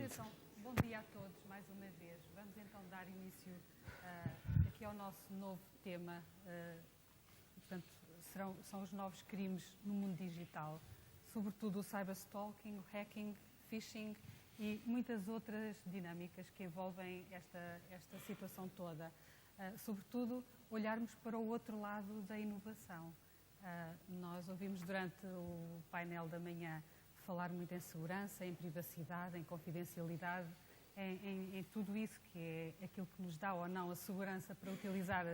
Então, bom dia a todos, mais uma vez. Vamos então dar início aqui ao nosso novo tema. Portanto, são os novos crimes no mundo digital, sobretudo o cyberstalking, o hacking, phishing e muitas outras dinâmicas que envolvem esta situação toda. Sobretudo, olharmos para o outro lado da inovação. Nós ouvimos durante o painel da manhã falar muito em segurança, em privacidade, em confidencialidade, em tudo isso que é aquilo que nos dá ou não a segurança para utilizar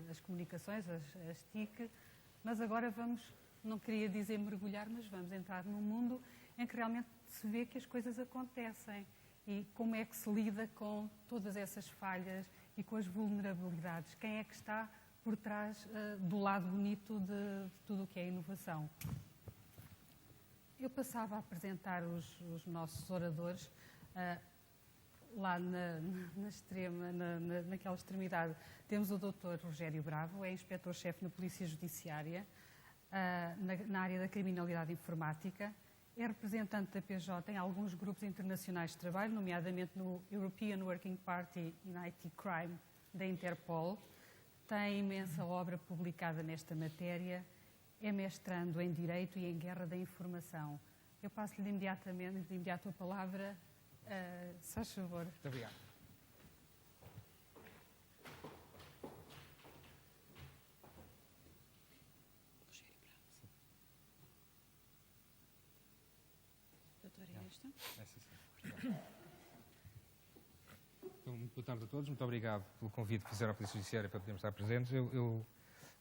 as comunicações, as TIC, mas agora não queria dizer mergulhar, mas vamos entrar num mundo em que realmente se vê que as coisas acontecem e como é que se lida com todas essas falhas e com as vulnerabilidades. Quem é que está por trás do lado bonito de tudo o que é inovação? Eu passava a apresentar os nossos oradores. Lá naquela extremidade temos o Dr. Rogério Bravo, é inspetor-chefe na Polícia Judiciária, na área da criminalidade informática, é representante da PJ em alguns grupos internacionais de trabalho, nomeadamente no European Working Party in IT Crime da Interpol, tem imensa obra publicada nesta matéria, é mestrando em Direito e em Guerra da Informação. Eu passo-lhe de imediato a palavra. Se faz favor. Muito obrigado. Doutora, é esta? Essa sim. Então, muito boa tarde a todos. Muito obrigado pelo convite que fizeram à Polícia Judiciária para podermos estar presentes. Eu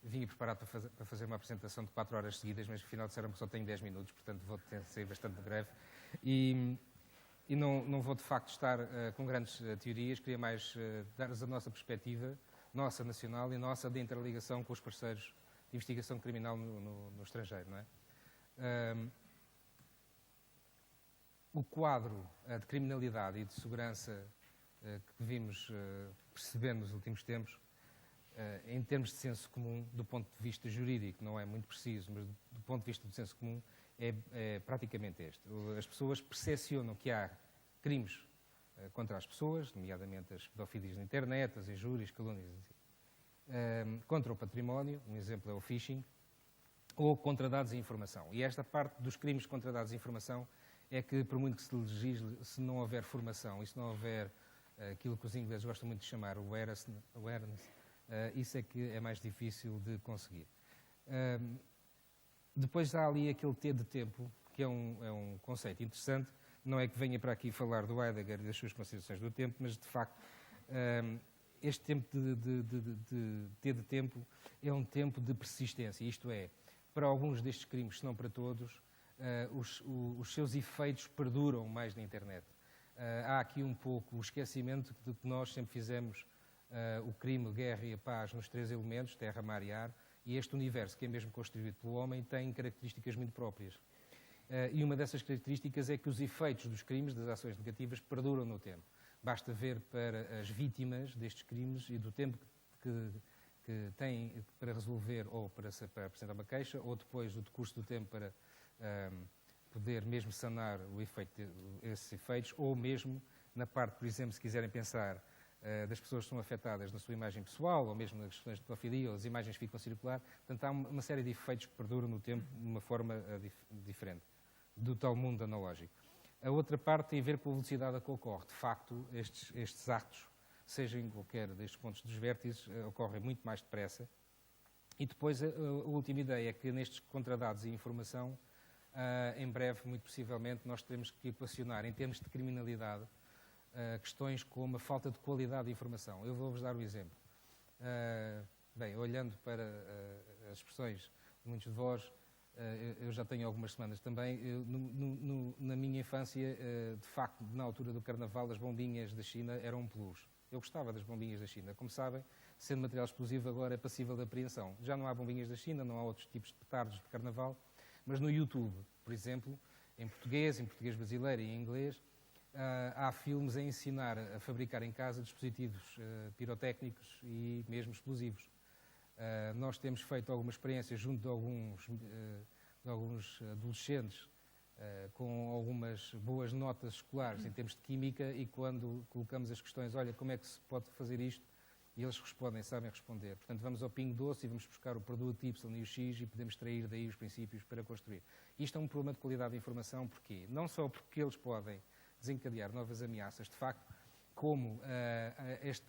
vinha preparado para fazer uma apresentação de 4 horas seguidas, mas no final disseram-me que só tenho 10 minutos, portanto vou ser bastante breve. E não vou, de facto, estar com grandes teorias, queria mais dar-vos a nossa perspectiva, nossa nacional e nossa de interligação com os parceiros de investigação criminal no estrangeiro, não é? O quadro de criminalidade e de segurança que vimos percebendo nos últimos tempos, em termos de senso comum, do ponto de vista jurídico, não é muito preciso, mas do ponto de vista do senso comum, é praticamente este. As pessoas percepcionam que há crimes contra as pessoas, nomeadamente as pedofilias na internet, as injúrias, calúnias, contra o património, um exemplo é o phishing, ou contra dados e informação. E esta parte dos crimes contra dados e informação é que, por muito que se legisle, se não houver formação e se não houver aquilo que os ingleses gostam muito de chamar o awareness, isso é que é mais difícil de conseguir. Depois há ali aquele T de tempo, que é um conceito interessante. Não é que venha para aqui falar do Heidegger e das suas considerações do tempo, mas, de facto, este tempo de T de tempo é um tempo de persistência. Isto é, para alguns destes crimes, se não para todos, os seus efeitos perduram mais na internet. Há aqui um pouco o esquecimento de que nós sempre fizemos o crime, a guerra e a paz nos 3 elementos, terra, mar e ar, e este universo, que é mesmo constituído pelo homem, tem características muito próprias. E uma dessas características é que os efeitos dos crimes, das ações negativas, perduram no tempo. Basta ver para as vítimas destes crimes e do tempo que têm para resolver ou para apresentar uma queixa, ou depois do decurso do tempo para poder mesmo sanar esses efeitos, ou mesmo na parte, por exemplo, se quiserem pensar das pessoas que são afetadas na sua imagem pessoal, ou mesmo nas questões de pedofilia, ou as imagens ficam a circular. Portanto, há uma série de efeitos que perduram no tempo de uma forma diferente do tal mundo analógico. A outra parte tem a ver com a velocidade a que ocorre. De facto, estes atos, seja em qualquer destes pontos dos vértices, ocorrem muito mais depressa. E depois, a última ideia é que nestes contradados e informação, em breve, muito possivelmente, nós teremos que equacionar, em termos de criminalidade, questões como a falta de qualidade de informação. Eu vou-vos dar um exemplo. Bem, olhando para as expressões de muitos de vós, eu já tenho algumas semanas também, na minha infância, de facto, na altura do Carnaval, as bombinhas da China eram um plus. Eu gostava das bombinhas da China. Como sabem, sendo material explosivo agora é passível de apreensão. Já não há bombinhas da China, não há outros tipos de petardos de Carnaval, mas no YouTube, por exemplo, em português brasileiro e em inglês, há filmes a ensinar a fabricar em casa dispositivos pirotécnicos e mesmo explosivos. Nós temos feito alguma experiência junto de alguns adolescentes com algumas boas notas escolares em termos de química, e quando colocamos as questões, olha, como é que se pode fazer isto? E eles respondem, sabem responder. Portanto, vamos ao Pingo Doce e vamos buscar o produto Y e o X e podemos extrair daí os princípios para construir. Isto é um problema de qualidade de informação, porquê? Não só porque eles podem desencadear novas ameaças, de facto, como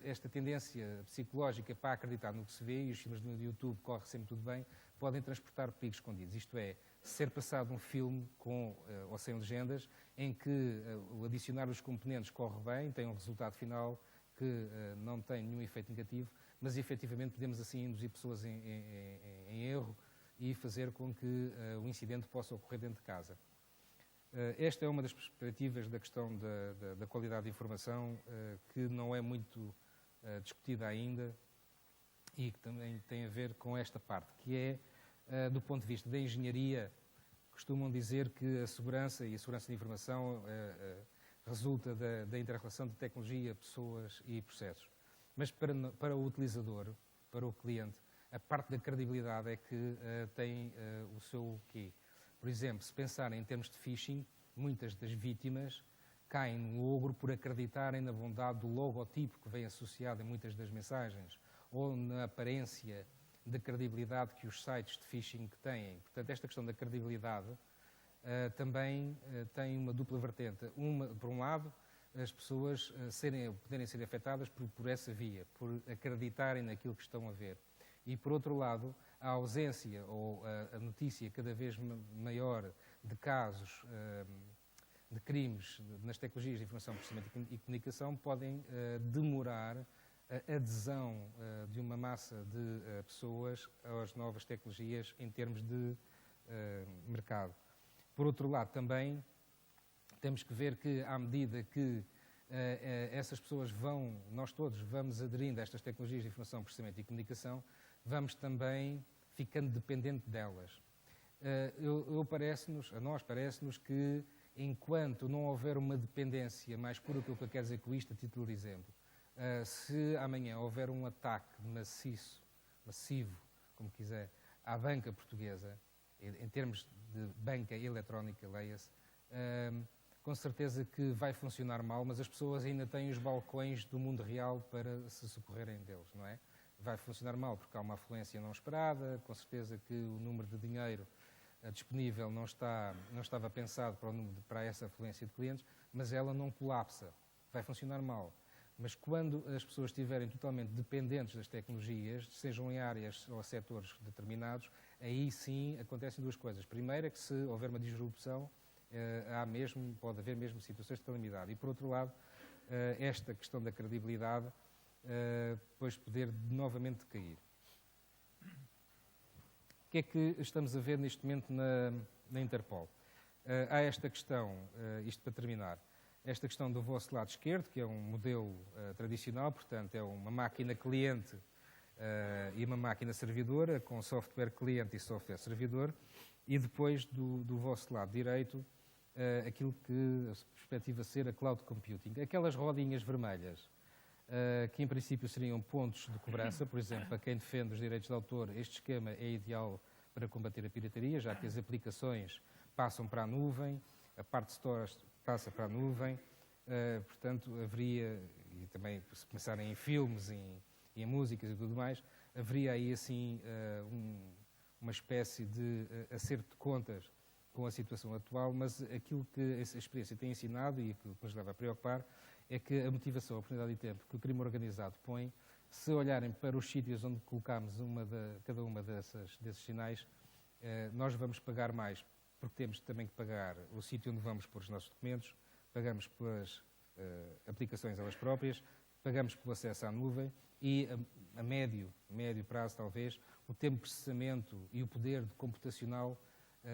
esta tendência psicológica para acreditar no que se vê, e os filmes no YouTube corre sempre tudo bem, podem transportar perigos escondidos. Isto é, ser passado um filme com ou sem legendas, em que o adicionar os componentes corre bem, tem um resultado final que não tem nenhum efeito negativo, mas efetivamente podemos assim induzir pessoas em erro e fazer com que o incidente possa ocorrer dentro de casa. Esta é uma das perspectivas da questão da qualidade de informação, que não é muito discutida ainda e que também tem a ver com esta parte, que é, do ponto de vista da engenharia, costumam dizer que a segurança e a segurança de informação resulta da inter-relação de tecnologia, pessoas e processos. Mas para o utilizador, para o cliente, a parte da credibilidade é que tem o seu quê? Por exemplo, se pensarem em termos de phishing, muitas das vítimas caem no ogro por acreditarem na bondade do logotipo que vem associado em muitas das mensagens, ou na aparência de credibilidade que os sites de phishing têm. Portanto, esta questão da credibilidade também tem uma dupla vertente. Por um lado, as pessoas poderem ser afetadas por essa via, por acreditarem naquilo que estão a ver. E, por outro lado, a ausência ou a notícia cada vez maior de casos de crimes nas tecnologias de informação, processamento e comunicação podem demorar a adesão de uma massa de pessoas às novas tecnologias em termos de mercado. Por outro lado, também temos que ver que, à medida que essas pessoas nós todos vamos aderindo a estas tecnologias de informação, processamento e comunicação, vamos também ficando dependente delas. A nós parece-nos que, enquanto não houver uma dependência mais pura, que eu quero dizer com isto, a título de exemplo, se amanhã houver um ataque massivo, como quiser, à banca portuguesa, em termos de banca eletrónica, leia-se, com certeza que vai funcionar mal, mas as pessoas ainda têm os balcões do mundo real para se socorrerem deles, não é? Vai funcionar mal porque há uma afluência não esperada, com certeza que o número de dinheiro disponível não estava pensado para essa afluência de clientes, mas ela não colapsa, vai funcionar mal. Mas quando as pessoas estiverem totalmente dependentes das tecnologias, sejam em áreas ou setores determinados, aí sim acontecem duas coisas. Primeiro é que, se houver uma disrupção, pode haver mesmo situações de calamidade. E, por outro lado, esta questão da credibilidade depois poder novamente cair. O que é que estamos a ver neste momento na Interpol? Há esta questão, isto para terminar, esta questão do vosso lado esquerdo, que é um modelo tradicional, portanto é uma máquina cliente e uma máquina servidora, com software cliente e software servidor, e depois do vosso lado direito, aquilo que se perspectiva ser a cloud computing. Aquelas rodinhas vermelhas, que em princípio seriam pontos de cobrança, por exemplo, para quem defende os direitos de autor, este esquema é ideal para combater a pirataria, já que as aplicações passam para a nuvem, a parte de stores passa para a nuvem, portanto haveria, e também se pensarem em filmes, em músicas e tudo mais, haveria aí assim uma espécie de acerto de contas com a situação atual, mas aquilo que essa experiência tem ensinado e que nos leva a preocupar é que a motivação, a oportunidade e tempo que o crime organizado põe, se olharem para os sítios onde colocamos cada uma desses sinais, nós vamos pagar mais, porque temos também que pagar o sítio onde vamos pôr os nossos documentos, pagamos pelas aplicações elas próprias, pagamos pelo acesso à nuvem e a médio prazo, talvez, o tempo de processamento e o poder computacional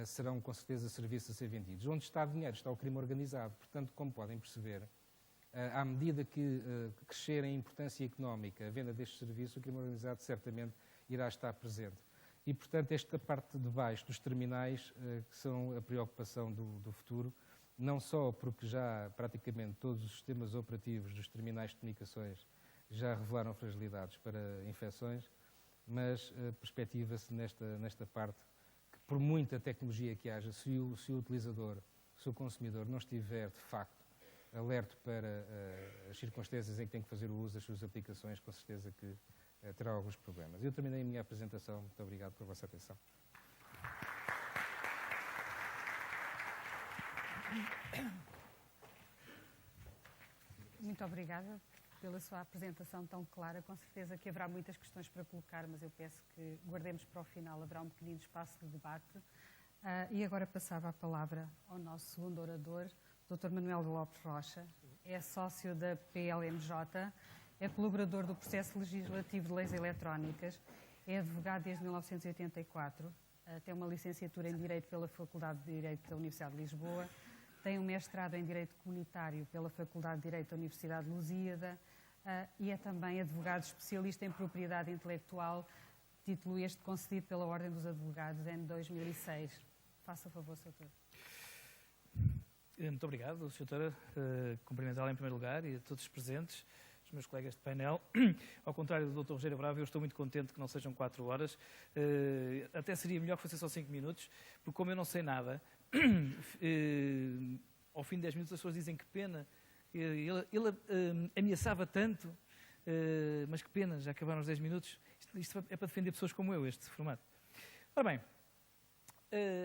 serão, com certeza, serviços a ser vendidos. Onde está o dinheiro? Está o crime organizado. Portanto, como podem perceber, à medida que crescer em importância económica a venda destes serviços, o crime organizado certamente irá estar presente. E, portanto, esta parte de baixo dos terminais, que são a preocupação do futuro, não só porque já praticamente todos os sistemas operativos dos terminais de comunicações já revelaram fragilidades para infecções, mas perspectiva-se nesta parte que, por muita tecnologia que haja, se o utilizador se o consumidor não estiver, de facto, alerta para as circunstâncias em que tem que fazer o uso das suas aplicações, com certeza que terá alguns problemas. Eu terminei a minha apresentação. Muito obrigado pela vossa atenção. Muito obrigada pela sua apresentação tão clara. Com certeza que haverá muitas questões para colocar, mas eu peço que guardemos para o final. Haverá um pequenino espaço de debate. E agora passava a palavra ao nosso segundo orador, Dr. Manuel Lopes Rocha. É sócio da PLMJ, é colaborador do processo legislativo de leis eletrónicas, é advogado desde 1984, tem uma licenciatura em Direito pela Faculdade de Direito da Universidade de Lisboa, tem um mestrado em Direito Comunitário pela Faculdade de Direito da Universidade de Lusíada e é também advogado especialista em propriedade intelectual, título este concedido pela Ordem dos Advogados em 2006. Faça favor, Sr. Doutor. Muito obrigado, Sr. Doutora. Cumprimentá-la em primeiro lugar e a todos os presentes, os meus colegas de painel. Ao contrário do Dr. Rogério Bravo, eu estou muito contente que não sejam 4 horas. Até seria melhor que fosse só 5 minutos, porque como eu não sei nada, ao fim de 10 minutos as pessoas dizem que pena. Ele ameaçava tanto, mas que pena, já acabaram os 10 minutos. Isto é para defender pessoas como eu, este formato. Ora bem,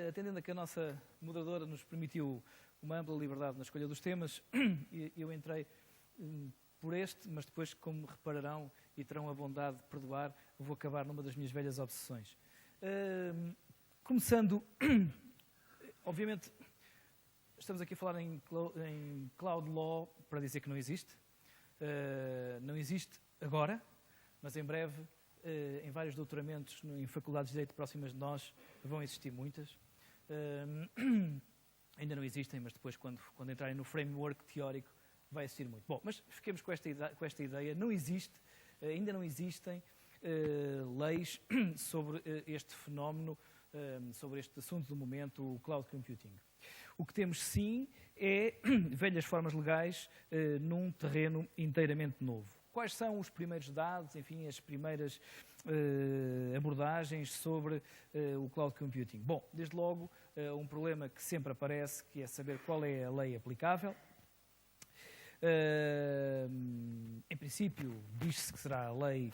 atendendo a que a nossa moderadora nos permitiu uma ampla liberdade na escolha dos temas, eu entrei por este, mas depois, como repararão e terão a bondade de perdoar, vou acabar numa das minhas velhas obsessões. Começando, obviamente, estamos aqui a falar em Cloud Law para dizer que não existe. Não existe agora, mas em breve, em vários doutoramentos em faculdades de Direito próximas de nós, vão existir muitas. Ainda não existem, mas depois, quando entrarem no framework teórico, vai existir muito. Bom, mas fiquemos com esta ideia. Não existe, ainda não existem leis sobre este fenómeno, sobre este assunto do momento, o cloud computing. O que temos, sim, é velhas formas legais num terreno inteiramente novo. Quais são os primeiros dados, enfim, as primeiras abordagens sobre o cloud computing? Bom, desde logo, um problema que sempre aparece, que é saber qual é a lei aplicável. Em princípio, diz-se que será a lei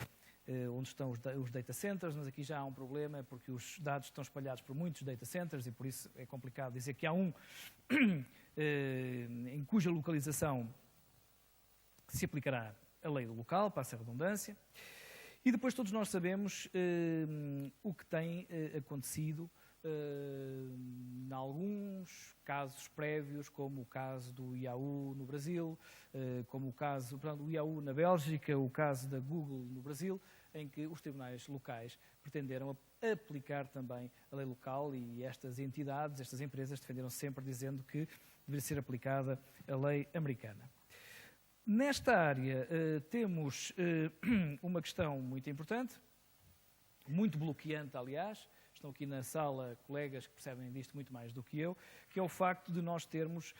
onde estão os data centers, mas aqui já há um problema, porque os dados estão espalhados por muitos data centers e por isso é complicado dizer que há um em cuja localização se aplicará a lei do local, passa a redundância. E depois todos nós sabemos o que tem acontecido em alguns casos prévios, como o caso do Yahoo no Brasil, como o caso do Yahoo na Bélgica, o caso da Google no Brasil, em que os tribunais locais pretenderam aplicar também a lei local e estas entidades, estas empresas defenderam sempre dizendo que deveria ser aplicada a lei americana. Nesta área temos uma questão muito importante, muito bloqueante, aliás. Estão aqui na sala colegas que percebem disto muito mais do que eu, que é o facto de nós termos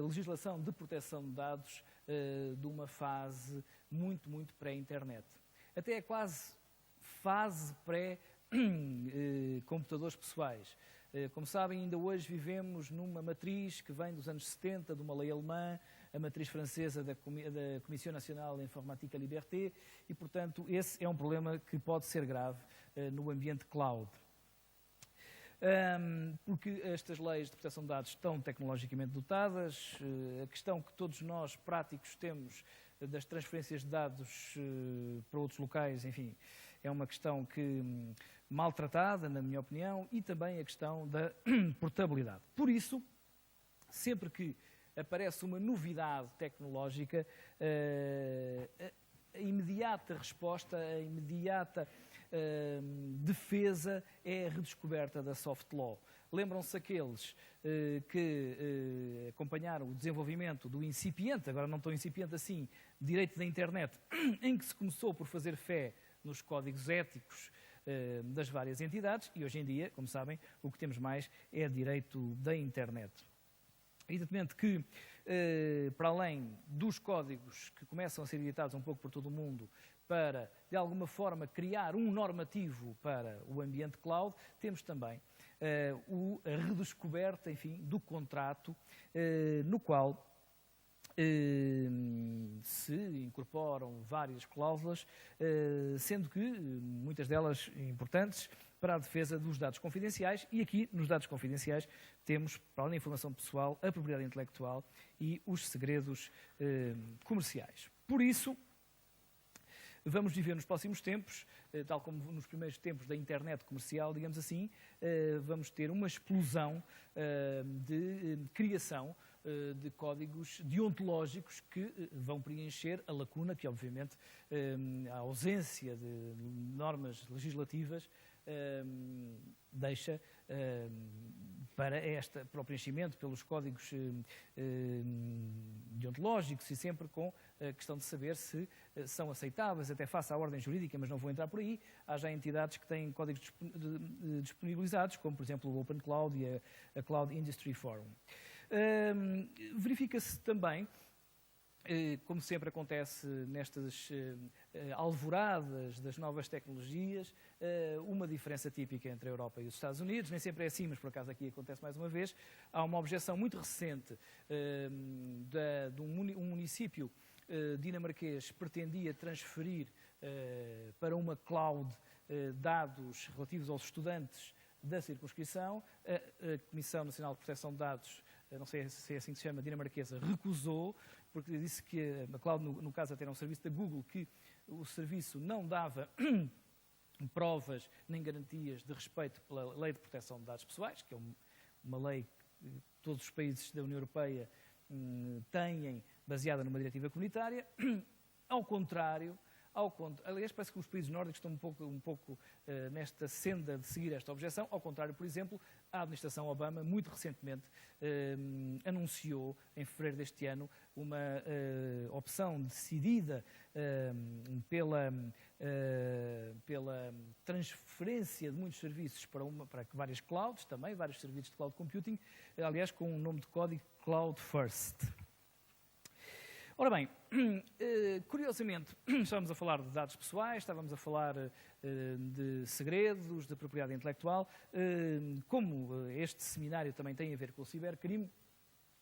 legislação de proteção de dados de uma fase muito, muito pré-internet. Até é quase fase pré-computadores pessoais. Como sabem, ainda hoje vivemos numa matriz que vem dos anos 70, de uma lei alemã, a matriz francesa da Commission Nationale Informatique et Liberté, e, portanto, esse é um problema que pode ser grave no ambiente cloud. Porque estas leis de proteção de dados estão tecnologicamente dotadas, a questão que todos nós práticos temos das transferências de dados para outros locais, enfim, é uma questão que maltratada, na minha opinião, e também a questão da portabilidade. Por isso, sempre que aparece uma novidade tecnológica, a imediata resposta, a imediata defesa é a redescoberta da soft law. Lembram-se aqueles que acompanharam o desenvolvimento do incipiente, agora não tão incipiente assim, direito da internet, em que se começou por fazer fé nos códigos éticos das várias entidades e hoje em dia, como sabem, o que temos mais é direito da internet. Evidentemente que, para além dos códigos que começam a ser editados um pouco por todo o mundo para, de alguma forma, criar um normativo para o ambiente cloud, temos também a redescoberta, enfim, do contrato no qual se incorporam várias cláusulas, sendo que muitas delas importantes para a defesa dos dados confidenciais, e aqui nos dados confidenciais temos, para além da informação pessoal, a propriedade intelectual e os segredos comerciais. Por isso, vamos viver nos próximos tempos, tal como nos primeiros tempos da internet comercial, digamos assim, vamos ter uma explosão de criação de códigos deontológicos que vão preencher a lacuna que, obviamente, a ausência de normas legislativas deixa para o preenchimento pelos códigos deontológicos, e sempre com a questão de saber se são aceitáveis até face à ordem jurídica, mas não vou entrar por aí. Há já entidades que têm códigos disponibilizados, como por exemplo o Open Cloud e a Cloud Industry Forum. Verifica-se também, como sempre acontece nestas alvoradas das novas tecnologias, uma diferença típica entre a Europa e os Estados Unidos. Nem sempre é assim, mas por acaso aqui acontece mais uma vez. Há uma objeção muito recente de um município dinamarquês que pretendia transferir para uma cloud dados relativos aos estudantes da circunscrição. A Comissão Nacional de Proteção de Dados, não sei se é assim que se chama, dinamarquesa, recusou, porque disse que a cloud, no caso até era um serviço da Google, que o serviço não dava provas nem garantias de respeito pela Lei de Proteção de Dados Pessoais, que é uma lei que todos os países da União Europeia têm, baseada numa diretiva comunitária. Ao contrário, aliás, parece que os países nórdicos estão um pouco nesta senda de seguir esta objeção. Ao contrário, por exemplo, a administração Obama, muito recentemente, anunciou, em fevereiro deste ano, uma opção decidida pela transferência de muitos serviços para várias clouds, também vários serviços de cloud computing, aliás, com um nome de código Cloud First. Ora bem, curiosamente, estávamos a falar de dados pessoais, estávamos a falar de segredos, de propriedade intelectual. Como este seminário também tem a ver com o cibercrime,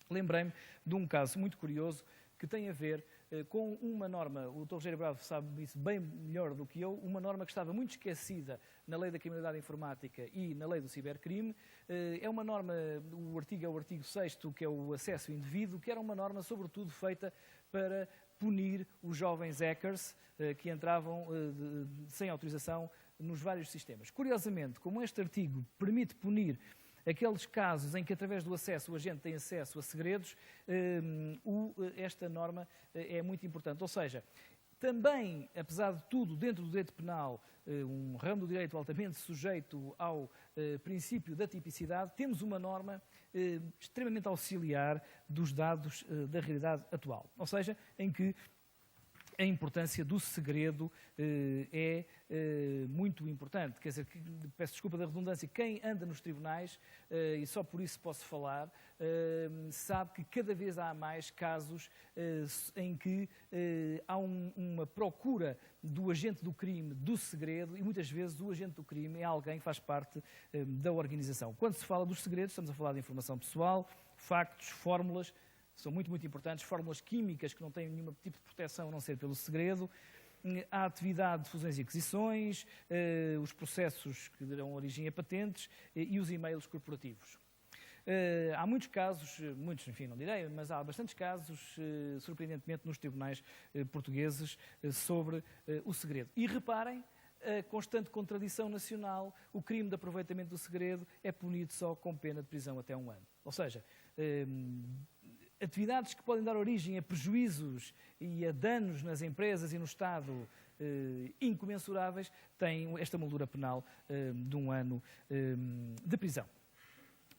lembrei-me de um caso muito curioso que tem a ver com uma norma, o Dr. Rogério Bravo sabe isso bem melhor do que eu, uma norma que estava muito esquecida na Lei da Criminalidade Informática e na Lei do Cibercrime. É uma norma, o artigo é o artigo 6º, que é o acesso indevido, que era uma norma sobretudo feita para punir os jovens hackers que entravam sem autorização nos vários sistemas. Curiosamente, como este artigo permite punir aqueles casos em que, através do acesso, o agente tem acesso a segredos, esta norma é muito importante. Ou seja, também, apesar de tudo, dentro do direito penal, um ramo do direito altamente sujeito ao princípio da tipicidade, temos uma norma extremamente auxiliar dos dados da realidade atual. Ou seja, em que a importância do segredo é muito importante. Quer dizer, peço desculpa da redundância, quem anda nos tribunais, e só por isso posso falar, sabe que cada vez há mais casos em que há uma procura do agente do crime do segredo, e muitas vezes o agente do crime é alguém que faz parte da organização. Quando se fala dos segredos, estamos a falar de informação pessoal, factos, fórmulas, são muito, muito importantes, fórmulas químicas que não têm nenhum tipo de proteção a não ser pelo segredo, a atividade de fusões e aquisições, os processos que darão origem a patentes e os e-mails corporativos. Há muitos casos, muitos, enfim, não direi, mas há bastantes casos, surpreendentemente, nos tribunais portugueses sobre o segredo. E reparem, a constante contradição nacional, o crime de aproveitamento do segredo é punido só com pena de prisão até 1 ano. Ou seja, atividades que podem dar origem a prejuízos e a danos nas empresas e no Estado incomensuráveis têm esta moldura penal de 1 ano de prisão.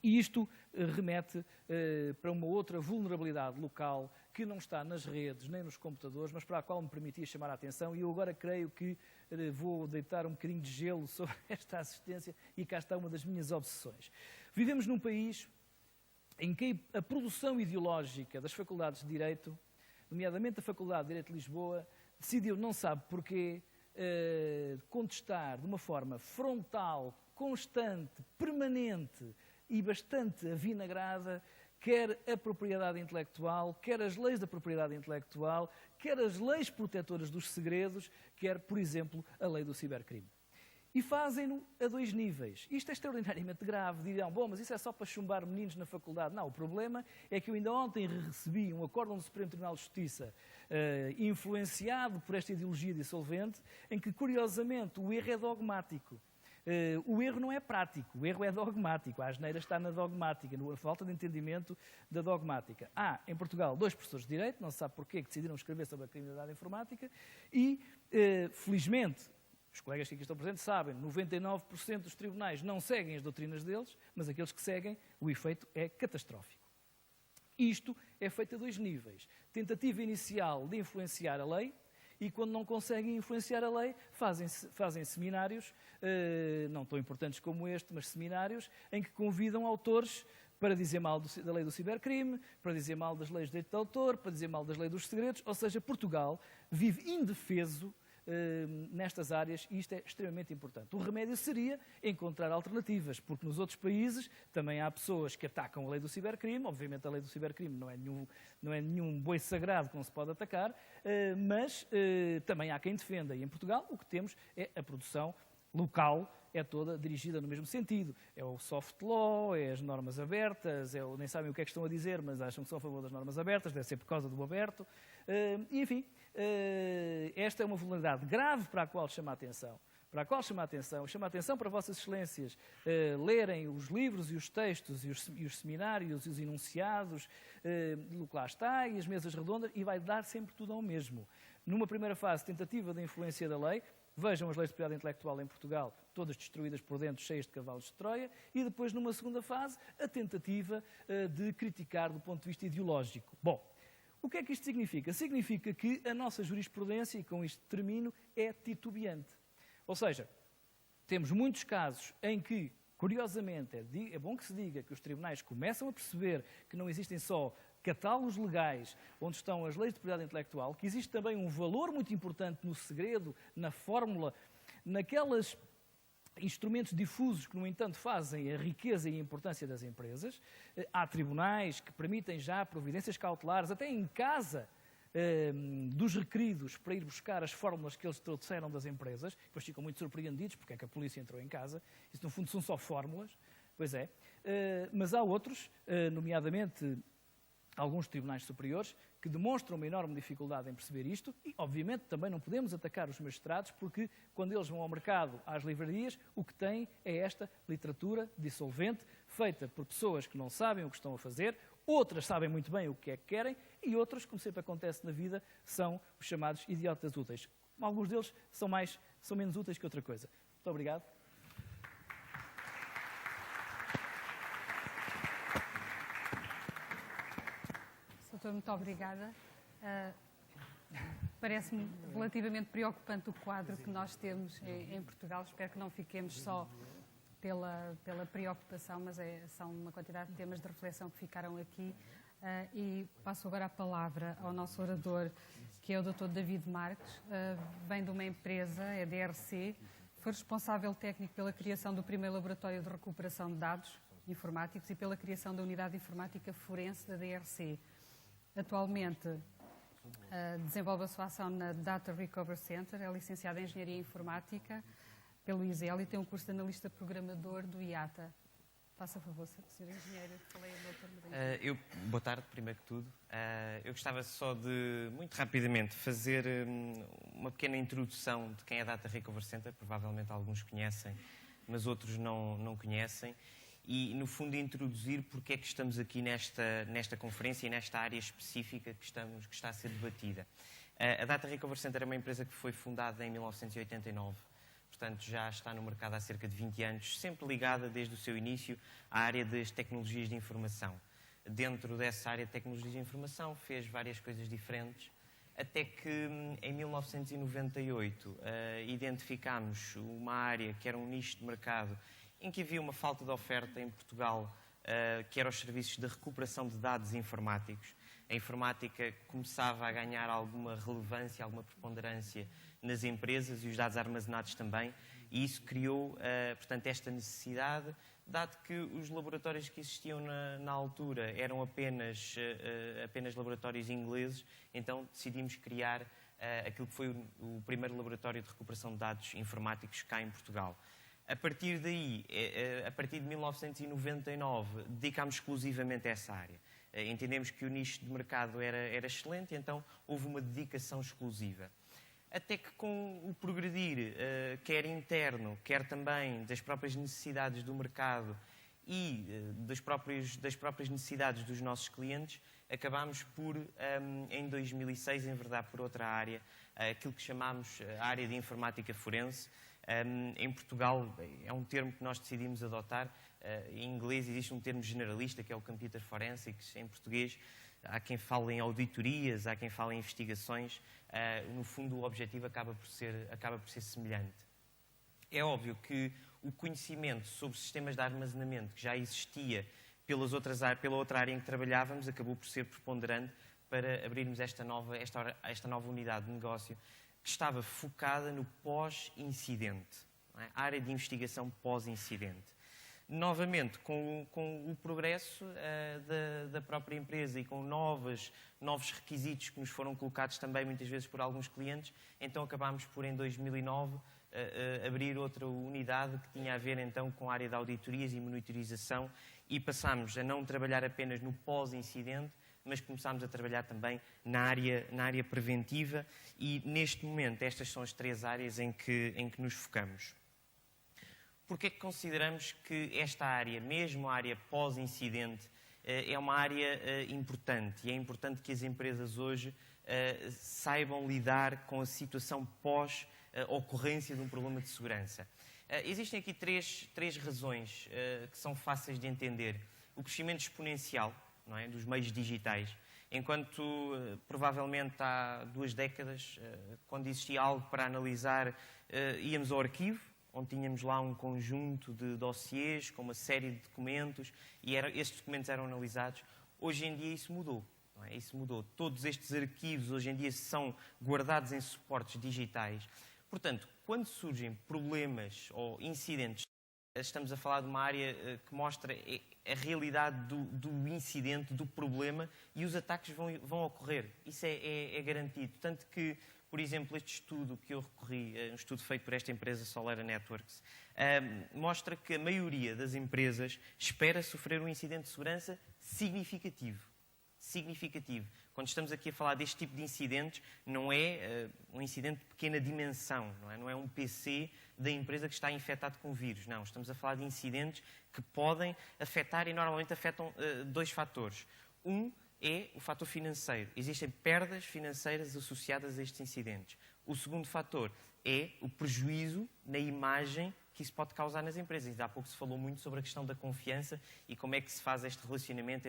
E isto remete para uma outra vulnerabilidade local que não está nas redes nem nos computadores, mas para a qual me permitia chamar a atenção, e eu agora creio que vou deitar um bocadinho de gelo sobre esta assistência, e cá está uma das minhas obsessões. Vivemos num país em que a produção ideológica das faculdades de Direito, nomeadamente a Faculdade de Direito de Lisboa, decidiu, não sabe porquê, contestar de uma forma frontal constante, permanente e bastante avinagrada, quer a propriedade intelectual, quer as leis da propriedade intelectual, quer as leis protetoras dos segredos, quer, por exemplo, a lei do cibercrime. E fazem-no a 2 níveis. Isto é extraordinariamente grave. Dirão, bom, mas isso é só para chumbar meninos na faculdade. Não, o problema é que eu ainda ontem recebi um acórdão do Supremo Tribunal de Justiça influenciado por esta ideologia dissolvente, em que, curiosamente, o erro é dogmático. O erro não é prático, o erro é dogmático. A asneira está na dogmática, na falta de entendimento da dogmática. Há, em Portugal, 2 professores de Direito, não se sabe porquê, que decidiram escrever sobre a criminalidade informática e, felizmente, os colegas que aqui estão presentes sabem, 99% dos tribunais não seguem as doutrinas deles, mas aqueles que seguem, o efeito é catastrófico. Isto é feito a 2 níveis. Tentativa inicial de influenciar a lei, e quando não conseguem influenciar a lei, fazem seminários, não tão importantes como este, mas seminários, em que convidam autores para dizer mal da lei do cibercrime, para dizer mal das leis de direito de autor, para dizer mal das leis dos segredos, ou seja, Portugal vive indefeso nestas áreas e isto é extremamente importante. O remédio seria encontrar alternativas, porque nos outros países também há pessoas que atacam a lei do cibercrime, obviamente a lei do cibercrime não é nenhum boi sagrado que não se pode atacar, mas também há quem defenda. E em Portugal o que temos é a produção local, é toda dirigida no mesmo sentido. É o soft law, é as normas abertas, nem sabem o que é que estão a dizer, mas acham que são a favor das normas abertas, deve ser por causa do aberto. E, enfim, esta é uma vulnerabilidade grave para a qual chama a atenção. Chama a atenção para Vossas Excelências lerem os livros e os textos e os seminários e os enunciados do que lá está e as mesas redondas e vai dar sempre tudo ao mesmo. Numa primeira fase, tentativa de influência da lei, vejam as leis de propriedade intelectual em Portugal, todas destruídas por dentro, cheias de cavalos de Troia, e depois, numa segunda fase, a tentativa de criticar do ponto de vista ideológico. Bom, o que é que isto significa? Significa que a nossa jurisprudência, e com isto termino, é titubeante. Ou seja, temos muitos casos em que, curiosamente, é bom que se diga que os tribunais começam a perceber que não existem só catálogos legais onde estão as leis de propriedade intelectual, que existe também um valor muito importante no segredo, na fórmula, naqueles instrumentos difusos que, no entanto, fazem a riqueza e a importância das empresas. Há tribunais que permitem já providências cautelares, até em casa, dos requeridos para ir buscar as fórmulas que eles trouxeram das empresas. Depois ficam muito surpreendidos porque é que a polícia entrou em casa. Isso, no fundo, são só fórmulas. Pois é. Mas há outros, nomeadamente alguns tribunais superiores, que demonstram uma enorme dificuldade em perceber isto e, obviamente, também não podemos atacar os magistrados porque, quando eles vão ao mercado, às livrarias, o que têm é esta literatura dissolvente, feita por pessoas que não sabem o que estão a fazer, outras sabem muito bem o que é que querem e outros, como sempre acontece na vida, são os chamados idiotas úteis. Alguns deles são menos úteis que outra coisa. Muito obrigado. Doutor, muito obrigada. Parece-me relativamente preocupante o quadro que nós temos em Portugal. Espero que não fiquemos só pela preocupação, mas são uma quantidade de temas de reflexão que ficaram aqui. E passo agora a palavra ao nosso orador, que é o Dr. David Marques. Vem de uma empresa, é DRC, foi responsável técnico pela criação do primeiro laboratório de recuperação de dados informáticos e pela criação da unidade informática forense da DRC. Atualmente desenvolve a sua ação na Data Recovery Center, é licenciado em Engenharia Informática pelo ISEL e tem um curso de analista programador do IATA. Faça favor, Sr. Engenheiro, falei ao doutor. Boa tarde, primeiro que tudo. Eu gostava só de, muito rapidamente, fazer uma pequena introdução de quem é a Data Recovery Center, provavelmente alguns conhecem, mas outros não conhecem. E, no fundo, introduzir porque é que estamos aqui nesta conferência e nesta área específica que está a ser debatida. A Data Recovery Center é uma empresa que foi fundada em 1989, portanto já está no mercado há cerca de 20 anos, sempre ligada desde o seu início à área das tecnologias de informação. Dentro dessa área de tecnologias de informação fez várias coisas diferentes, até que em 1998 identificámos uma área que era um nicho de mercado em que havia uma falta de oferta em Portugal, que eram os serviços de recuperação de dados informáticos. A informática começava a ganhar alguma relevância, alguma preponderância nas empresas e os dados armazenados também, E isso criou, portanto, esta necessidade, dado que os laboratórios que existiam na altura eram apenas laboratórios ingleses, então decidimos criar aquilo que foi o primeiro laboratório de recuperação de dados informáticos cá em Portugal. A partir daí, a partir de 1999, dedicámos exclusivamente a essa área. Entendemos que o nicho de mercado era excelente, então houve uma dedicação exclusiva. Até que com o progredir, quer interno, quer também das próprias necessidades do mercado e das próprias necessidades dos nossos clientes, acabámos por, em 2006, enverdar por outra área, aquilo que chamámos a área de informática forense. Em Portugal, é um termo que nós decidimos adotar. Em inglês existe um termo generalista, que é o Computer Forensics. Em português, há quem fale em auditorias, há quem fale em investigações. No fundo, o objetivo acaba por ser semelhante. É óbvio que o conhecimento sobre sistemas de armazenamento que já existia pela outra área em que trabalhávamos acabou por ser preponderante para abrirmos esta nova unidade de negócio que estava focada no pós-incidente, não é? A área de investigação pós-incidente. Novamente, com o progresso da própria empresa e com novos requisitos que nos foram colocados também muitas vezes por alguns clientes, então acabámos por, em 2009, abrir outra unidade que tinha a ver então com a área de auditorias e monitorização, e passámos a não trabalhar apenas no pós-incidente, mas começámos a trabalhar também na área preventiva, e neste momento estas são as 3 áreas em que nos focamos. Porque é que consideramos que esta área, mesmo a área pós-incidente, é uma área importante, e é importante que as empresas hoje saibam lidar com a situação pós-ocorrência de um problema de segurança? Existem aqui três razões que são fáceis de entender. O crescimento exponencial, não é, dos meios digitais. Enquanto, provavelmente, há 2 décadas, quando existia algo para analisar, íamos ao arquivo, onde tínhamos lá um conjunto de dossiês com uma série de documentos, e estes documentos eram analisados. Hoje em dia isso mudou. Não é? Isso mudou. Todos estes arquivos hoje em dia são guardados em suportes digitais. Portanto, quando surgem problemas ou incidentes, estamos a falar de uma área que mostra a realidade do incidente, do problema, e os ataques vão ocorrer. Isso é garantido. Tanto que, por exemplo, este estudo que eu recorri, um estudo feito por esta empresa Solera Networks, mostra que a maioria das empresas espera sofrer um incidente de segurança significativo. Quando estamos aqui a falar deste tipo de incidentes, não é um incidente de pequena dimensão, não é um PC da empresa que está infectado com vírus. Não, estamos a falar de incidentes que podem afetar, e normalmente afetam 2 fatores. Um é o fator financeiro. Existem perdas financeiras associadas a estes incidentes. O segundo fator é o prejuízo na imagem que isso pode causar nas empresas. Há pouco se falou muito sobre a questão da confiança e como é que se faz este relacionamento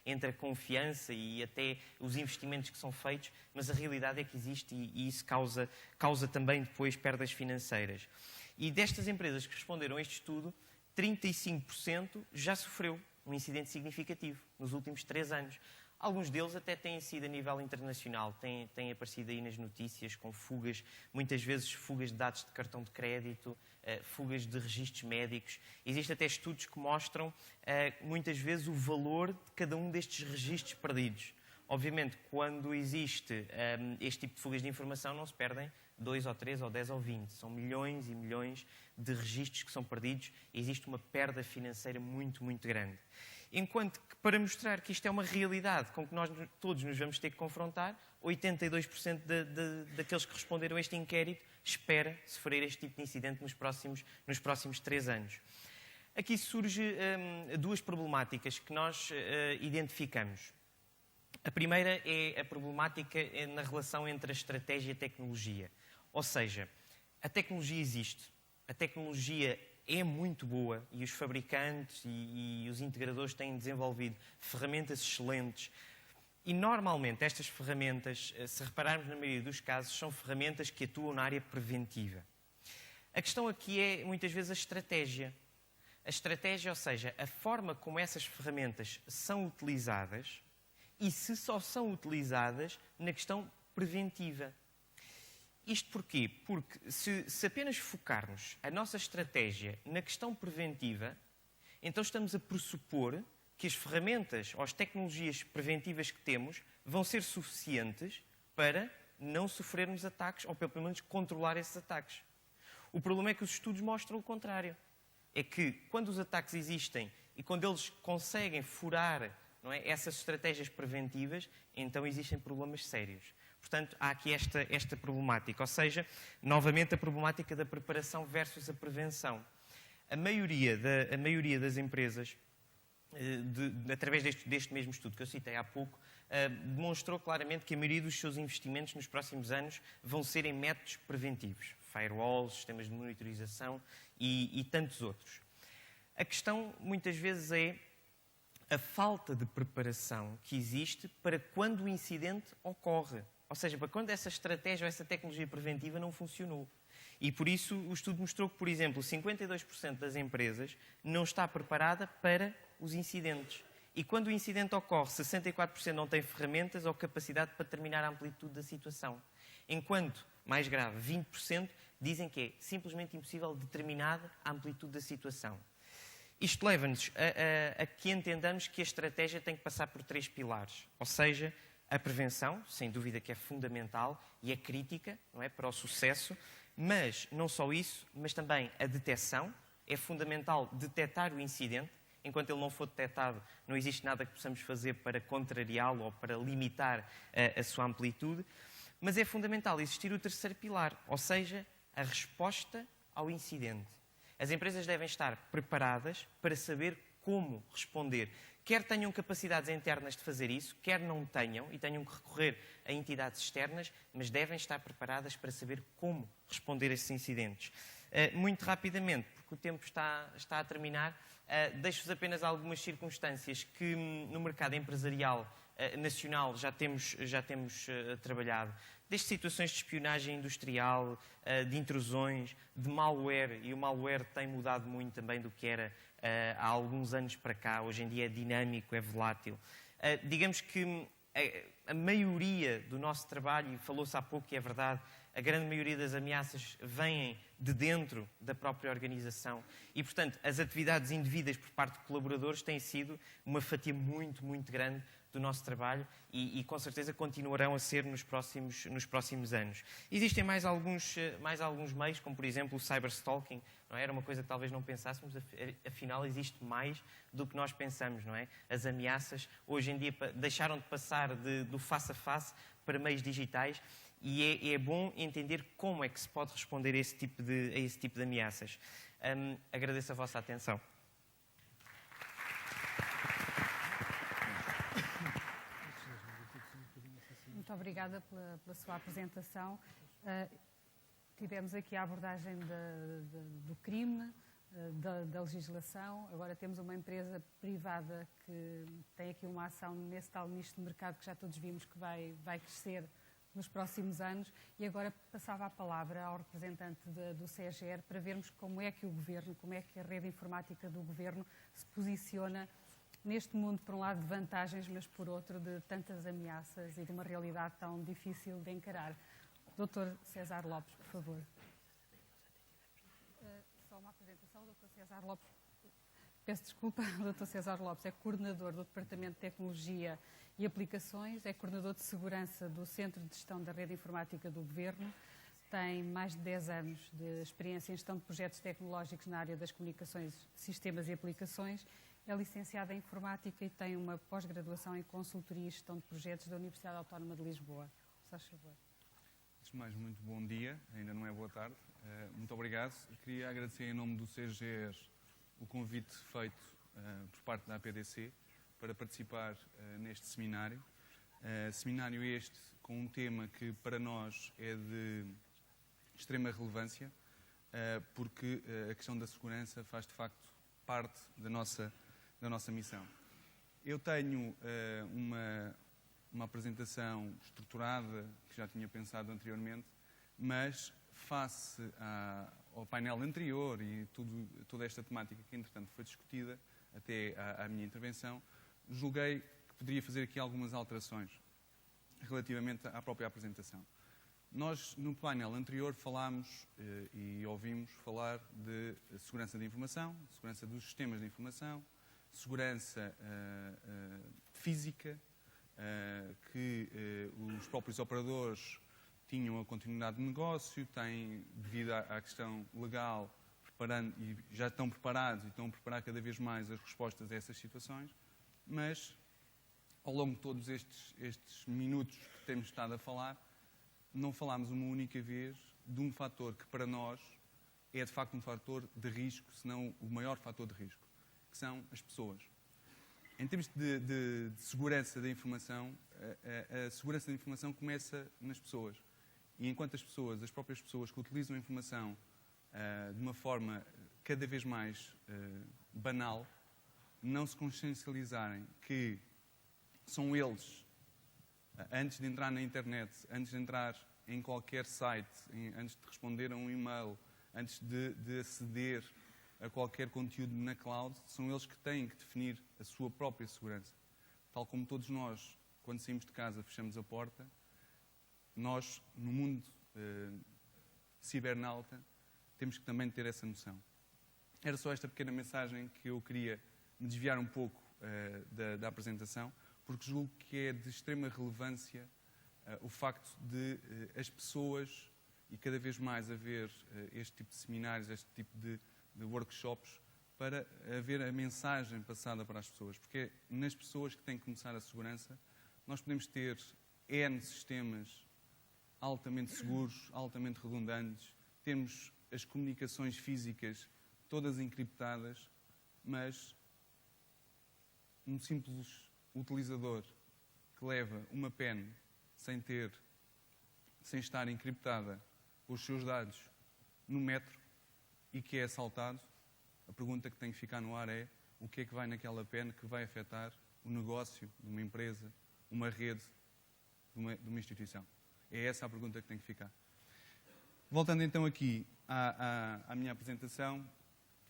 entre a confiança e até os investimentos que são feitos, mas a realidade é que existe, e isso causa também depois perdas financeiras. E destas empresas que responderam a este estudo, 35% já sofreu um incidente significativo nos últimos 3 anos. Alguns deles até têm sido a nível internacional, têm aparecido aí nas notícias com fugas, muitas vezes fugas de dados de cartão de crédito, fugas de registros médicos. Existem até estudos que mostram muitas vezes o valor de cada um destes registros perdidos. Obviamente, quando existe este tipo de fugas de informação, não se perdem 2 ou 3 ou 10 ou 20. São milhões e milhões de registros que são perdidos, e existe uma perda financeira muito, muito grande. Enquanto que, para mostrar que isto é uma realidade com que nós todos nos vamos ter que confrontar, 82% daqueles que responderam a este inquérito espera sofrer este tipo de incidente nos próximos 3 anos. Aqui surge 2 problemáticas que nós identificamos. A primeira é a problemática na relação entre a estratégia e a tecnologia. Ou seja, a tecnologia existe, a tecnologia é muito boa, e os fabricantes e os integradores têm desenvolvido ferramentas excelentes. E normalmente estas ferramentas, se repararmos na maioria dos casos, são ferramentas que atuam na área preventiva. A questão aqui é muitas vezes a estratégia. A estratégia, ou seja, a forma como essas ferramentas são utilizadas, e se só são utilizadas na questão preventiva. Isto porquê? Porque se apenas focarmos a nossa estratégia na questão preventiva, então estamos a pressupor que as ferramentas ou as tecnologias preventivas que temos vão ser suficientes para não sofrermos ataques ou pelo menos controlar esses ataques. O problema é que os estudos mostram o contrário. É que quando os ataques existem e quando eles conseguem furar, não é, essas estratégias preventivas, então existem problemas sérios. Portanto, há aqui esta problemática, ou seja, novamente a problemática da preparação versus a prevenção. A maioria das empresas, através deste mesmo estudo que eu citei há pouco, demonstrou claramente que a maioria dos seus investimentos nos próximos anos vão ser em métodos preventivos. Firewalls, sistemas de monitorização e tantos outros. A questão, muitas vezes, é a falta de preparação que existe para quando o incidente ocorre. Ou seja, para quando essa estratégia ou essa tecnologia preventiva não funcionou. E por isso o estudo mostrou que, por exemplo, 52% das empresas não está preparada para os incidentes. E quando o incidente ocorre, 64% não têm ferramentas ou capacidade para determinar a amplitude da situação. Enquanto, mais grave, 20% dizem que é simplesmente impossível determinar a amplitude da situação. Isto leva-nos a que entendamos que a estratégia tem que passar por 3 pilares. Ou seja, a prevenção, sem dúvida que é fundamental e é crítica, não é, para o sucesso, mas não só isso, mas também a detecção. É fundamental detectar o incidente. Enquanto ele não for detectado, não existe nada que possamos fazer para contrariá-lo ou para limitar a sua amplitude. Mas é fundamental existir o 3º pilar, ou seja, a resposta ao incidente. As empresas devem estar preparadas para saber como responder. Quer tenham capacidades internas de fazer isso, quer não tenham e tenham que recorrer a entidades externas, mas devem estar preparadas para saber como responder a esses incidentes. Muito rapidamente, porque o tempo está a terminar, deixo-vos apenas algumas circunstâncias que no mercado empresarial nacional já temos trabalhado. Desde situações de espionagem industrial, de intrusões, de malware, e o malware tem mudado muito também do que era há alguns anos para cá. Hoje em dia é dinâmico, é volátil. Digamos que a maioria do nosso trabalho, e falou-se há pouco e é verdade, a grande maioria das ameaças vêm de dentro da própria organização e, portanto, as atividades indevidas por parte de colaboradores têm sido uma fatia muito, muito grande do nosso trabalho e com certeza continuarão a ser nos próximos anos. Existem mais alguns meios, como por exemplo o cyberstalking, não é? Era uma coisa que talvez não pensássemos, afinal existe mais do que nós pensamos, não é? As ameaças hoje em dia deixaram de passar do face a face para meios digitais e é bom entender como é que se pode responder a esse tipo de ameaças. Agradeço a vossa atenção. Muito obrigada pela sua apresentação. Tivemos aqui a abordagem do crime, da legislação. Agora temos uma empresa privada que tem aqui uma ação nesse tal nicho de mercado que já todos vimos que vai crescer nos próximos anos. E agora passava a palavra ao representante do CEGER para vermos como é que o Governo, como é que a rede informática do Governo se posiciona neste mundo, por um lado, de vantagens, mas por outro, de tantas ameaças e de uma realidade tão difícil de encarar. Dr. César Lopes, por favor. Só uma apresentação. O Dr. César Lopes, peço desculpa, o Dr. César Lopes é coordenador do Departamento de Tecnologia e Aplicações, é coordenador de segurança do Centro de Gestão da Rede Informática do Governo, tem mais de 10 anos de experiência em gestão de projetos tecnológicos na área das comunicações, sistemas e aplicações. É licenciado em Informática e tem uma pós-graduação em Consultoria e Gestão de Projetos da Universidade Autónoma de Lisboa. Se faz favor. Antes de mais, muito bom dia, ainda não é boa tarde. Muito obrigado. Queria agradecer em nome do CEGER o convite feito por parte da APDC para participar neste seminário. Seminário este com um tema que para nós é de extrema relevância, porque a questão da segurança faz de facto parte da nossa missão. Eu tenho uma apresentação estruturada, que já tinha pensado anteriormente, mas face ao painel anterior e toda esta temática que, entretanto, foi discutida até à minha intervenção, julguei que poderia fazer aqui algumas alterações relativamente à própria apresentação. Nós, no painel anterior, falámos e ouvimos falar de segurança de informação, segurança dos sistemas de informação, segurança física, que os próprios operadores tinham a continuidade de negócio, têm, devido à questão legal, e já estão preparados e estão a preparar cada vez mais as respostas a essas situações, mas ao longo de todos estes minutos que temos estado a falar, não falámos uma única vez de um fator que para nós é de facto um fator de risco, se não o maior fator de risco, que são as pessoas. Em termos de segurança da informação, a segurança da informação começa nas pessoas. E enquanto as próprias pessoas que utilizam a informação de uma forma cada vez mais banal, não se consciencializarem que são eles, antes de entrar na internet, antes de entrar em qualquer site, antes de responder a um e-mail, antes de aceder a qualquer conteúdo na cloud, são eles que têm que definir a sua própria segurança. Tal como todos nós, quando saímos de casa, fechamos a porta, nós, no mundo cibernauta, temos que também ter essa noção. Era só esta pequena mensagem que eu queria me desviar um pouco da apresentação, porque julgo que é de extrema relevância o facto de as pessoas, e cada vez mais haver este tipo de seminários, este tipo de workshops, para haver a mensagem passada para as pessoas. Porque é nas pessoas que tem que começar a segurança. Nós podemos ter N sistemas altamente seguros, altamente redundantes, temos as comunicações físicas todas encriptadas, mas um simples utilizador que leva uma pen sem estar encriptada os seus dados no metro e que é assaltado, a pergunta que tem que ficar no ar é: o que é que vai naquela pen que vai afetar o negócio de uma empresa, uma rede, de uma instituição? É essa a pergunta que tem que ficar. Voltando então aqui à minha apresentação,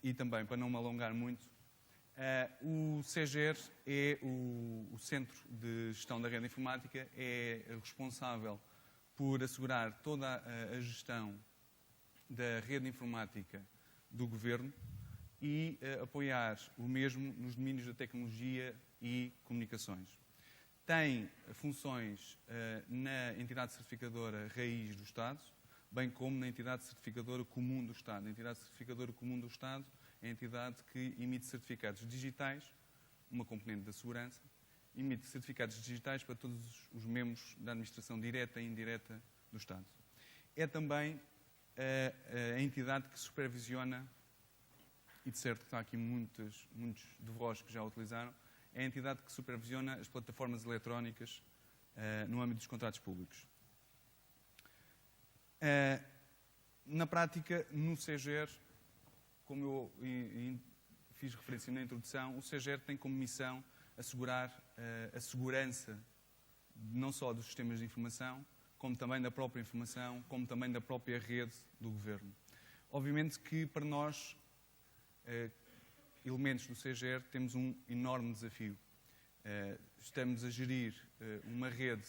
e também para não me alongar muito, o CEGER é o Centro de Gestão da Rede Informática, é responsável por assegurar toda a gestão da rede informática do Governo e apoiar o mesmo nos domínios da tecnologia e comunicações. Tem funções na entidade certificadora raiz do Estado, bem como na entidade certificadora comum do Estado. A entidade certificadora comum do Estado é a entidade que emite certificados digitais, uma componente da segurança, emite certificados digitais para todos os membros da administração direta e indireta do Estado. É também a entidade que supervisiona, e de certo que está aqui muitos de vós que já a utilizaram, é a entidade que supervisiona as plataformas eletrónicas no âmbito dos contratos públicos. Na prática, no CEGER, como eu fiz referência na introdução, o CEGER tem como missão assegurar a segurança não só dos sistemas de informação, como também da própria informação, como também da própria rede do Governo. Obviamente que para nós, elementos do CEGER, temos um enorme desafio. Estamos a gerir uma rede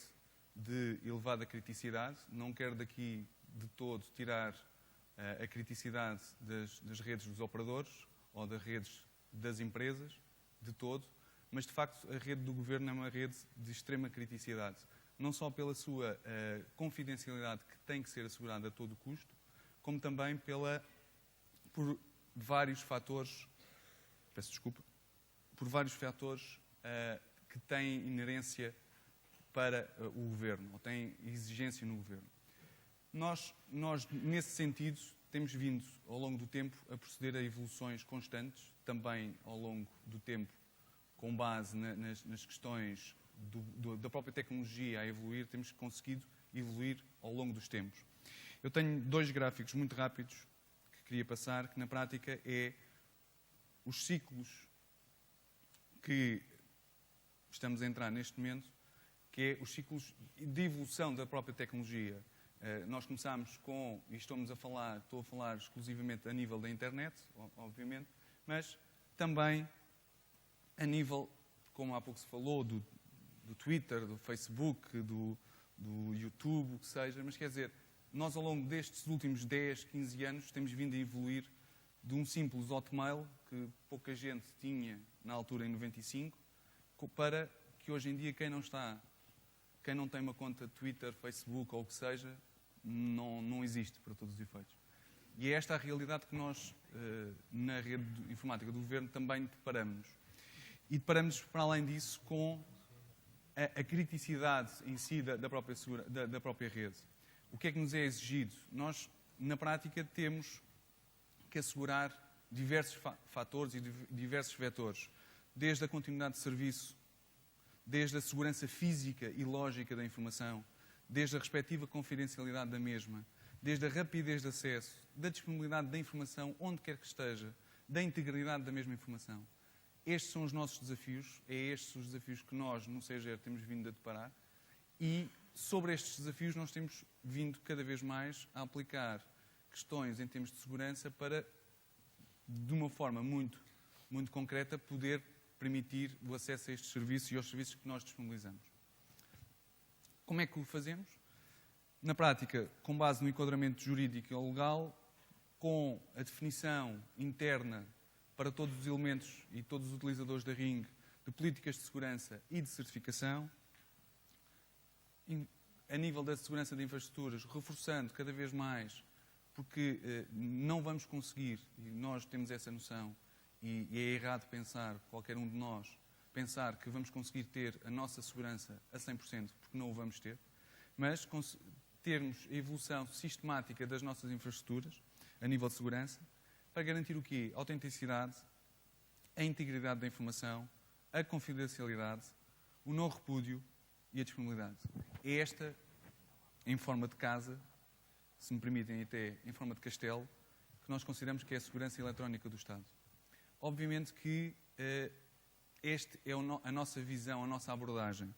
de elevada criticidade, não quero daqui de todo tirar a criticidade das redes dos operadores ou das redes das empresas, de todo, mas de facto a rede do Governo é uma rede de extrema criticidade, não só pela sua confidencialidade que tem que ser assegurada a todo custo, como também por vários fatores, por vários fatores que têm inerência para o Governo, ou têm exigência no Governo. Nós, nesse sentido, temos vindo, ao longo do tempo, a proceder a evoluções constantes, também ao longo do tempo, com base nas questões da própria tecnologia a evoluir, temos conseguido evoluir ao longo dos tempos. Eu tenho 2 gráficos muito rápidos que queria passar, que na prática é os ciclos que estamos a entrar neste momento, que é os ciclos de evolução da própria tecnologia. Nós começámos e estou a falar exclusivamente a nível da internet, obviamente, mas também a nível, como há pouco se falou, do Twitter, do Facebook, do YouTube, o que seja, mas quer dizer, nós ao longo destes últimos 10, 15 anos temos vindo a evoluir de um simples Hotmail, que pouca gente tinha na altura em 95, para que hoje em dia quem não tem uma conta Twitter, Facebook ou o que seja, não existe para todos os efeitos. E é esta a realidade que nós, na rede informática do Governo, também deparamos. E deparamos, para além disso, com a criticidade em si da própria rede. O que é que nos é exigido? Nós, na prática, temos que assegurar diversos fatores e diversos vetores, desde a continuidade de serviço, desde a segurança física e lógica da informação, desde a respectiva confidencialidade da mesma, desde a rapidez de acesso, da disponibilidade da informação onde quer que esteja, da integridade da mesma informação. Estes são os nossos desafios, é estes os desafios que nós, no CGR, temos vindo a deparar, e sobre estes desafios nós temos vindo cada vez mais a aplicar questões em termos de segurança para, de uma forma muito, muito concreta, poder permitir o acesso a estes serviços e aos serviços que nós disponibilizamos. Como é que o fazemos? Na prática, com base no enquadramento jurídico e legal, com a definição interna para todos os elementos e todos os utilizadores da RING de políticas de segurança e de certificação, a nível da segurança de infraestruturas, reforçando cada vez mais, porque não vamos conseguir, e nós temos essa noção, e é errado pensar, qualquer um de nós, pensar que vamos conseguir ter a nossa segurança a 100%, porque não o vamos ter, mas termos a evolução sistemática das nossas infraestruturas, a nível de segurança, para garantir o quê? A autenticidade, a integridade da informação, a confidencialidade, o não repúdio e a disponibilidade. É esta, em forma de casa, se me permitem até em forma de castelo, que nós consideramos que é a segurança eletrónica do Estado. Obviamente que esta é a nossa visão, a nossa abordagem.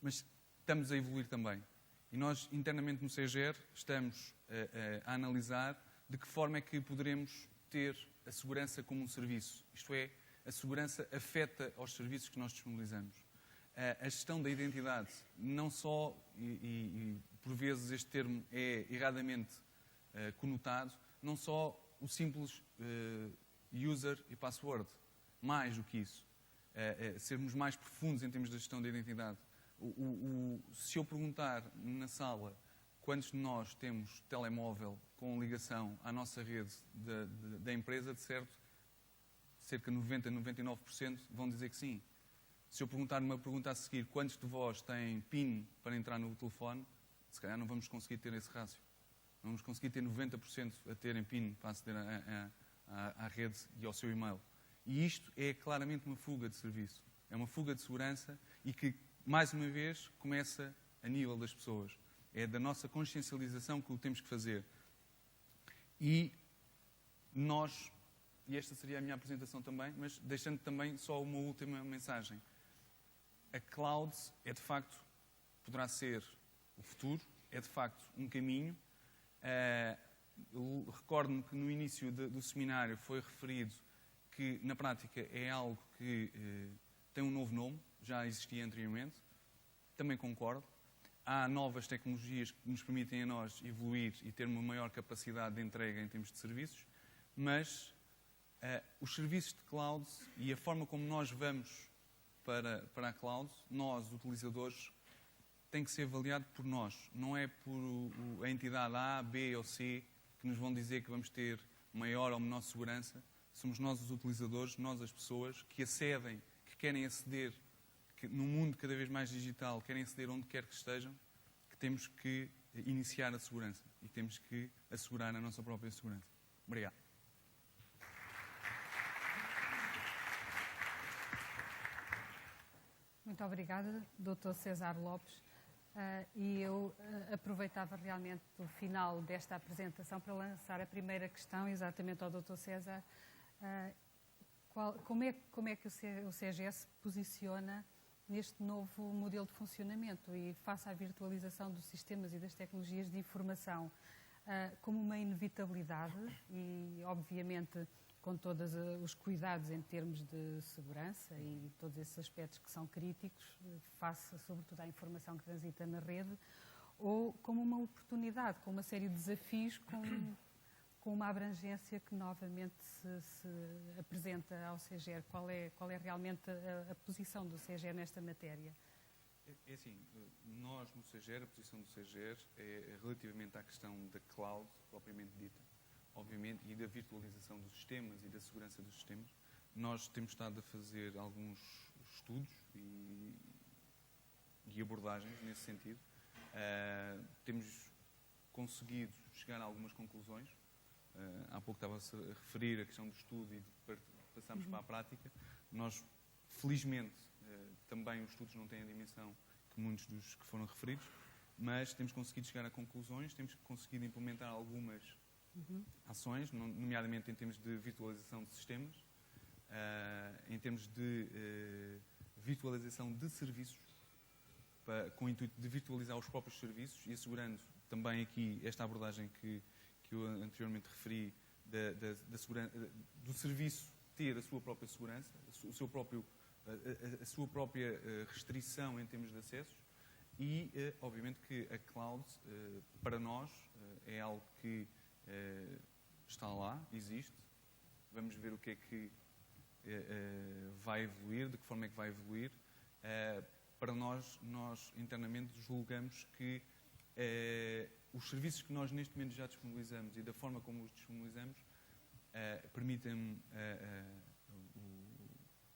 Mas estamos a evoluir também. E nós, internamente no CGR, estamos a analisar de que forma é que poderemos ter a segurança como um serviço. Isto é, a segurança afeta aos serviços que nós disponibilizamos. A gestão da identidade, não só, e por vezes este termo é erradamente conotado, não só o simples user e password, mais do que isso. Sermos mais profundos em termos de gestão da identidade. Se eu perguntar na sala quantos de nós temos telemóvel com ligação à nossa rede da empresa, de certo, cerca de 90% a 99% vão dizer que sim. Se eu perguntar numa pergunta a seguir quantos de vós têm PIN para entrar no telefone, se calhar não vamos conseguir ter esse rácio. Não vamos conseguir ter 90% a terem PIN para aceder à rede e ao seu e-mail. E isto é claramente uma fuga de serviço. É uma fuga de segurança e que, mais uma vez, começa a nível das pessoas. É da nossa consciencialização que o temos que fazer. E nós, e esta seria a minha apresentação também, mas deixando também só uma última mensagem. A cloud é de facto, poderá ser o futuro, é de facto um caminho. Recordo-me que no início do seminário foi referido que na prática é algo que tem um novo nome, já existia anteriormente. Também concordo. Há novas tecnologias que nos permitem a nós evoluir e ter uma maior capacidade de entrega em termos de serviços, mas os serviços de cloud e a forma como nós vamos para a cloud, nós, utilizadores, tem que ser avaliado por nós. Não é por a entidade A, B ou C que nos vão dizer que vamos ter maior ou menor segurança. Somos nós os utilizadores, nós as pessoas que acedem, que querem aceder, que num mundo cada vez mais digital, querem aceder onde quer que estejam, que temos que iniciar a segurança e temos que assegurar a nossa própria segurança. Obrigado. Muito obrigada, Dr. César Lopes. E eu aproveitava realmente o final desta apresentação para lançar a primeira questão exatamente ao Dr. César. Como é que o CGS se posiciona neste novo modelo de funcionamento e face à virtualização dos sistemas e das tecnologias de informação como uma inevitabilidade e, obviamente, com todos os cuidados em termos de segurança e todos esses aspectos que são críticos, face sobretudo à informação que transita na rede, ou como uma oportunidade, com uma série de desafios, com uma abrangência que novamente se apresenta ao CEGER? Qual é realmente a posição do CEGER nesta matéria? É assim, nós no CEGER, a posição do CEGER é relativamente à questão da cloud, propriamente dita, obviamente, e da virtualização dos sistemas e da segurança dos sistemas. Nós temos estado a fazer alguns estudos e abordagens nesse sentido. Temos conseguido chegar a algumas conclusões. Há pouco estava-se a referir a questão do estudo e passamos para a prática. Nós, felizmente, também os estudos não têm a dimensão que muitos dos que foram referidos, mas temos conseguido chegar a conclusões, temos conseguido implementar algumas ações, nomeadamente em termos de virtualização de sistemas, em termos de virtualização de serviços, com o intuito de virtualizar os próprios serviços e assegurando também aqui esta abordagem que eu anteriormente referi, do serviço ter a sua própria segurança, a sua própria restrição em termos de acessos e, obviamente, que a cloud, para nós, é algo que está lá, existe. Vamos ver o que é que vai evoluir, de que forma é que vai evoluir. Para nós internamente julgamos que os serviços que nós neste momento já disponibilizamos e da forma como os disponibilizamos permitem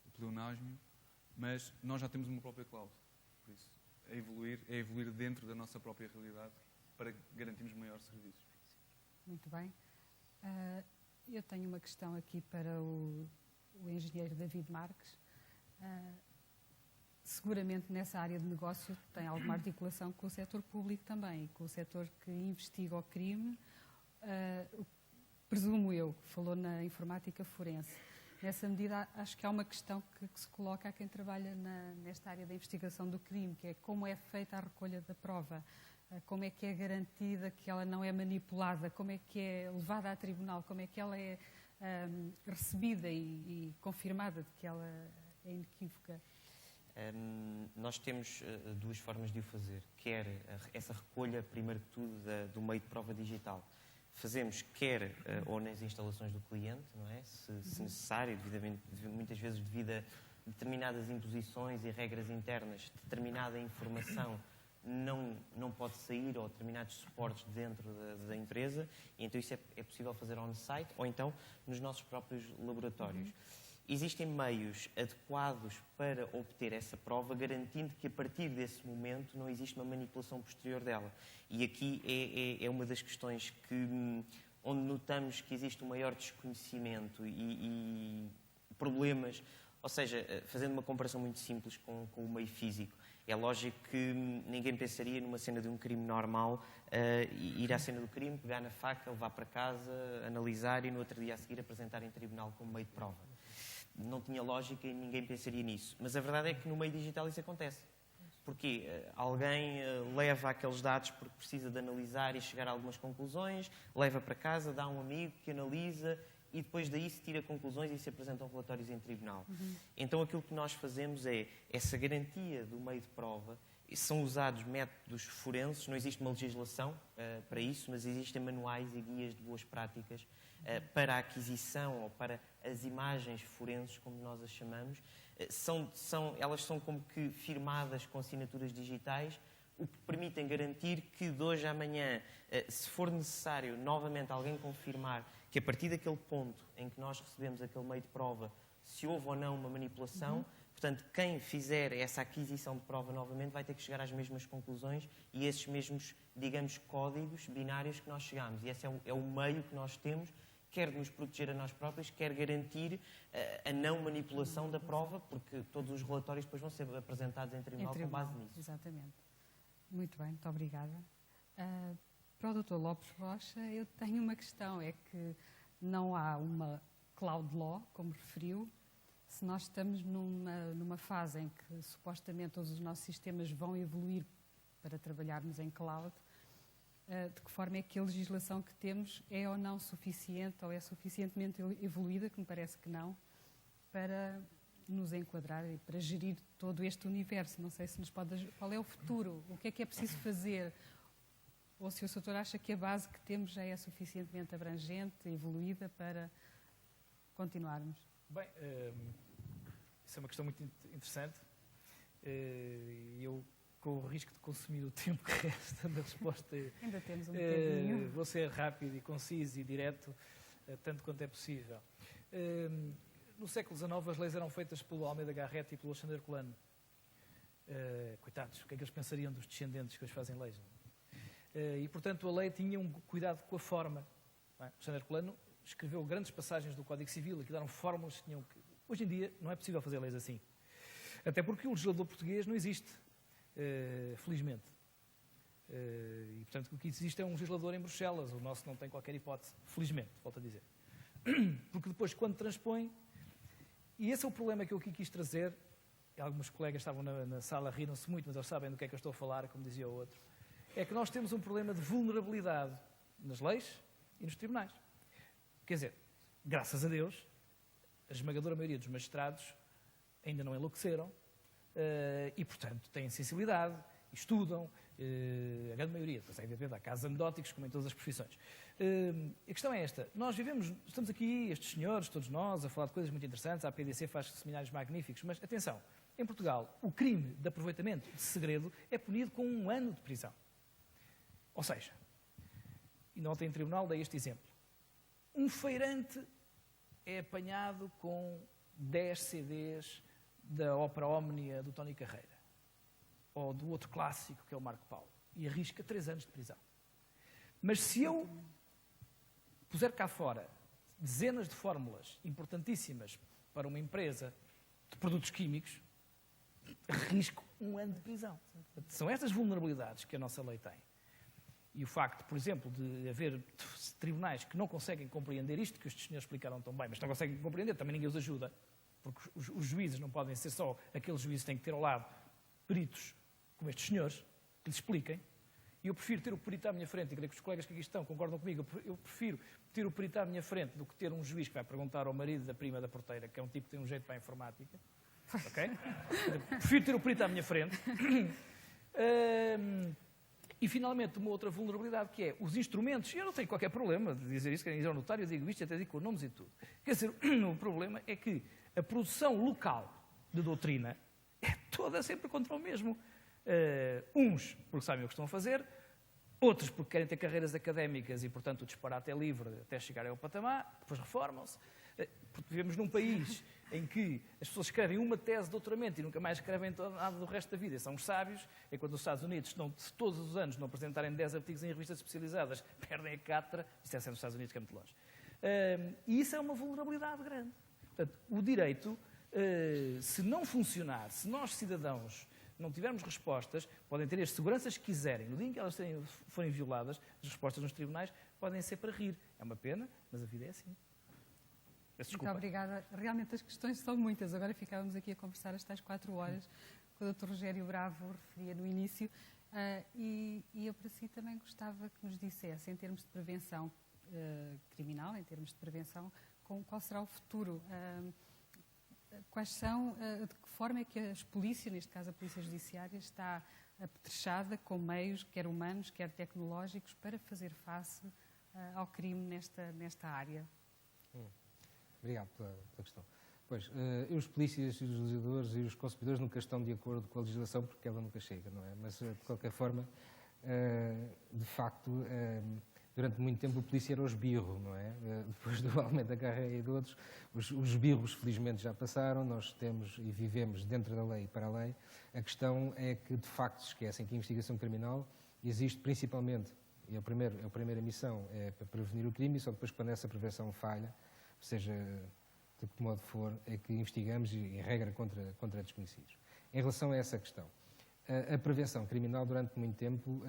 o pleonasmo, mas nós já temos uma própria cloud. Por isso, é evoluir dentro da nossa própria realidade para garantirmos maiores serviços. Muito bem. Eu tenho uma questão aqui para o engenheiro David Marques. Seguramente nessa área de negócio tem alguma articulação com o setor público também, com o setor que investiga o crime. Presumo eu, que falou na informática forense. Nessa medida, acho que há uma questão que se coloca a quem trabalha nesta área da investigação do crime, que é como é feita a recolha da prova, como é que é garantida que ela não é manipulada, como é que é levada a tribunal, como é que ela é recebida e confirmada de que ela é inequívoca. Nós temos duas formas de o fazer, quer essa recolha, primeiro que tudo, do meio de prova digital. Fazemos quer ou nas instalações do cliente, não é? Se necessário, muitas vezes devido a determinadas imposições e regras internas, determinada informação não pode sair ou determinados suportes dentro da empresa, e então isso é possível fazer on-site ou então nos nossos próprios laboratórios. Existem meios adequados para obter essa prova, garantindo que a partir desse momento não existe uma manipulação posterior dela. E aqui é uma das questões onde notamos que existe um maior desconhecimento e problemas. Ou seja, fazendo uma comparação muito simples com o meio físico, é lógico que ninguém pensaria numa cena de um crime normal, ir à cena do crime, pegar na faca, levar para casa, analisar e no outro dia a seguir apresentar em tribunal como meio de prova. Não tinha lógica e ninguém pensaria nisso. Mas a verdade é que no meio digital isso acontece. Porque alguém leva aqueles dados porque precisa de analisar e chegar a algumas conclusões, leva para casa, dá a um amigo que analisa e depois daí se tira conclusões e se apresentam relatórios em tribunal. Então aquilo que nós fazemos é essa garantia do meio de prova. São usados métodos forenses, não existe uma legislação para isso, mas existem manuais e guias de boas práticas para a aquisição ou para as imagens forenses, como nós as chamamos. Elas são como que firmadas com assinaturas digitais, o que permitem garantir que de hoje à amanhã, se for necessário novamente alguém confirmar que a partir daquele ponto em que nós recebemos aquele meio de prova, se houve ou não uma manipulação, portanto, quem fizer essa aquisição de prova novamente vai ter que chegar às mesmas conclusões e esses mesmos, digamos, códigos binários que nós chegamos. E esse é o meio que nós temos, quer de nos proteger a nós próprios, quer garantir a não manipulação da prova, porque todos os relatórios depois vão ser apresentados em tribunal com base nisso. Exatamente. Muito bem, muito obrigada. Para o Dr. Lopes Rocha, eu tenho uma questão, é que não há uma cloud law, como referiu. Se nós estamos numa fase em que supostamente todos os nossos sistemas vão evoluir para trabalharmos em cloud, de que forma é que a legislação que temos é ou não suficiente, ou é suficientemente evoluída, que me parece que não, para nos enquadrar e para gerir todo este universo. Não sei se nos pode... Qual é o futuro? O que é preciso fazer? Ou se o Sr. acha que a base que temos já é suficientemente abrangente, evoluída, para continuarmos? Bem, isso é uma questão muito interessante. Eu, com o risco de consumir o tempo que resta da resposta, ainda temos um bocadinho. Vou ser rápido e conciso e direto, tanto quanto é possível. No século XIX, as leis eram feitas pelo Almeida Garrett e pelo Alexandre Herculano. Coitados, o que é que eles pensariam dos descendentes que hoje fazem leis? E, portanto, a lei tinha um cuidado com a forma. O Alexandre Herculano escreveu grandes passagens do Código Civil, que deram fórmulas que tinham que... Hoje em dia não é possível fazer leis assim. Até porque o legislador português não existe, felizmente. E, portanto, o que existe é um legislador em Bruxelas. O nosso não tem qualquer hipótese, felizmente, volto a dizer. Porque depois, quando transpõe... E esse é o problema que eu aqui quis trazer. Alguns colegas estavam na sala, riram-se muito, mas eles sabem do que é que eu estou a falar, como dizia o outro. É que nós temos um problema de vulnerabilidade nas leis e nos tribunais. Quer dizer, graças a Deus, a esmagadora maioria dos magistrados ainda não enlouqueceram e, portanto, têm sensibilidade, estudam, a grande maioria, depois evidentemente há casos anedóticos, como em todas as profissões. A questão é esta, nós estamos aqui, estes senhores, todos nós, a falar de coisas muito interessantes, a PDC faz seminários magníficos, mas atenção, em Portugal, o crime de aproveitamento de segredo é punido com 1 ano de prisão. Ou seja, e não tem tribunal, dei este exemplo, um feirante é apanhado com 10 CDs da ópera Ómnia do Tony Carreira, ou do outro clássico, que é o Marco Paulo, e arrisca 3 anos de prisão. Mas se eu puser cá fora dezenas de fórmulas importantíssimas para uma empresa de produtos químicos, arrisco 1 ano de prisão. São estas vulnerabilidades que a nossa lei tem. E o facto, por exemplo, de haver tribunais que não conseguem compreender isto, que estes senhores explicaram tão bem, mas não conseguem compreender, também ninguém os ajuda, porque os juízes não podem ser só aqueles juízes que têm que ter ao lado peritos como estes senhores, que lhes expliquem. E eu prefiro ter o perito à minha frente, e creio que os colegas que aqui estão concordam comigo, eu prefiro ter o perito à minha frente do que ter um juiz que vai perguntar ao marido da prima da porteira, que é um tipo que tem um jeito para a informática. Ok? Prefiro ter o perito à minha frente. E, finalmente, uma outra vulnerabilidade, que é os instrumentos. Eu não tenho qualquer problema de dizer isso, querem ir ao notário, eu digo isto, até digo com nomes e tudo. Quer dizer, o problema é que a produção local de doutrina é toda sempre contra o mesmo. Uns porque sabem o que estão a fazer, outros porque querem ter carreiras académicas e, portanto, o disparate é livre até chegarem ao patamar, depois reformam-se. Porque vivemos num país em que as pessoas escrevem uma tese de doutoramento e nunca mais escrevem nada do resto da vida. São os sábios, enquanto os Estados Unidos, se todos os anos não apresentarem 10 artigos em revistas especializadas, perdem a cátedra. Isto é sendo os Estados Unidos, que é muito longe. E isso é uma vulnerabilidade grande. Portanto, o direito, se não funcionar, se nós, cidadãos, não tivermos respostas, podem ter as seguranças que quiserem. No dia em que elas forem violadas, as respostas nos tribunais podem ser para rir. É uma pena, mas a vida é assim. Muito obrigada. Realmente as questões são muitas. Agora ficávamos aqui a conversar as tais 4 horas, que o Dr. Rogério Bravo referia no início. E eu, para si, também gostava que nos dissesse, em termos de prevenção criminal, em termos de prevenção, qual será o futuro? Quais são, de que forma é que as polícias, neste caso a Polícia Judiciária, está apetrechada com meios, quer humanos, quer tecnológicos, para fazer face ao crime nesta área? Obrigado pela questão. Pois, os polícias, os legisladores e os consumidores nunca estão de acordo com a legislação porque ela nunca chega, não é? Mas, de qualquer forma, de facto, durante muito tempo o polícia era o esbirro, não é? Depois do Almeida Garrett e de outros, os esbirros felizmente já passaram, nós temos e vivemos dentro da lei e para a lei. A questão é que, de facto, se esquecem que a investigação criminal existe principalmente, e a primeira missão é para prevenir o crime, e só depois quando essa prevenção falha, seja de que modo for, é que investigamos e, em regra, contra desconhecidos. Em relação a essa questão, a prevenção criminal, durante muito tempo,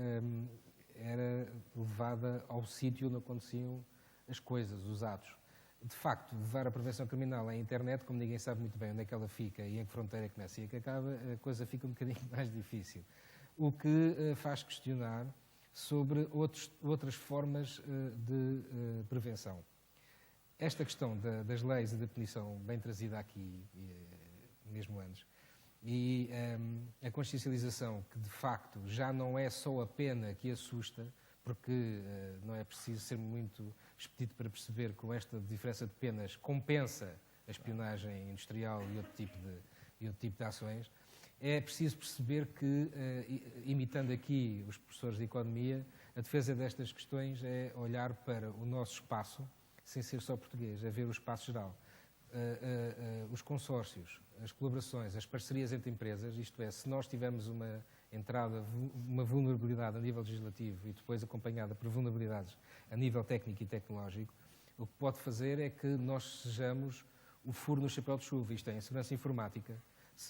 era levada ao sítio onde aconteciam as coisas, os atos. De facto, levar a prevenção criminal à internet, como ninguém sabe muito bem onde é que ela fica e em que fronteira começa e em que acaba, a coisa fica um bocadinho mais difícil. O que faz questionar sobre outras formas de prevenção. Esta questão das leis e da punição, bem trazida aqui mesmo antes, e a consciencialização que, de facto, já não é só a pena que assusta, porque não é preciso ser muito expedito para perceber que com esta diferença de penas compensa a espionagem industrial e outro tipo de ações. É preciso perceber que, imitando aqui os professores de Economia, a defesa destas questões é olhar para o nosso espaço, sem ser só português, é ver o espaço geral. Os consórcios, as colaborações, as parcerias entre empresas, isto é, se nós tivermos uma entrada, uma vulnerabilidade a nível legislativo e depois acompanhada por vulnerabilidades a nível técnico e tecnológico, o que pode fazer é que nós sejamos o furo no chapéu de chuva, isto é, em segurança informática,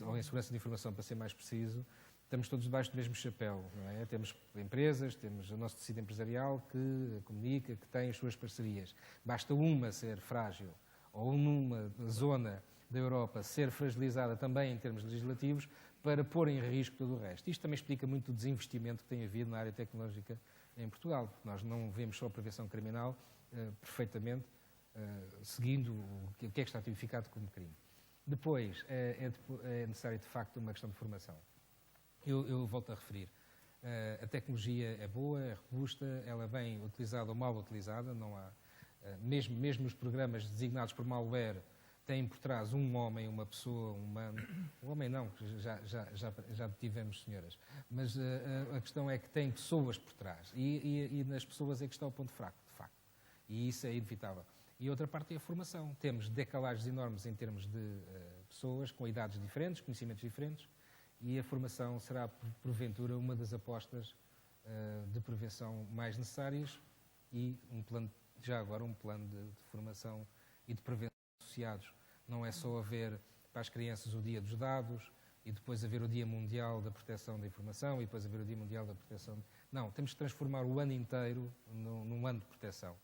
ou em segurança de informação, para ser mais preciso, estamos todos debaixo do mesmo chapéu, não é? Temos empresas, temos o nosso tecido empresarial que comunica, que tem as suas parcerias. Basta uma ser frágil ou numa zona da Europa ser fragilizada também em termos legislativos para pôr em risco todo o resto. Isto também explica muito o desinvestimento que tem havido na área tecnológica em Portugal. Nós não vemos só a prevenção criminal perfeitamente seguindo o que é que está tipificado como crime. Depois, é necessário, de facto, uma questão de formação. Eu volto a referir. A tecnologia é boa, é robusta, ela é bem utilizada ou mal utilizada. Não há, mesmo os programas designados por malware têm por trás um homem, uma pessoa, um humano. Um homem não, já tivemos senhoras. Mas a questão é que tem pessoas por trás. E nas pessoas é que está o ponto fraco, de facto. E isso é inevitável. E outra parte é a formação. Temos decalagens enormes em termos de pessoas com idades diferentes, conhecimentos diferentes, e a formação será, porventura, uma das apostas de prevenção mais necessárias e um plano de formação e de prevenção associados. Não é só haver para as crianças o Dia dos Dados e depois haver o Dia Mundial da Proteção da Informação e depois haver o Dia Mundial da Proteção... Não, temos de transformar o ano inteiro num ano de proteção.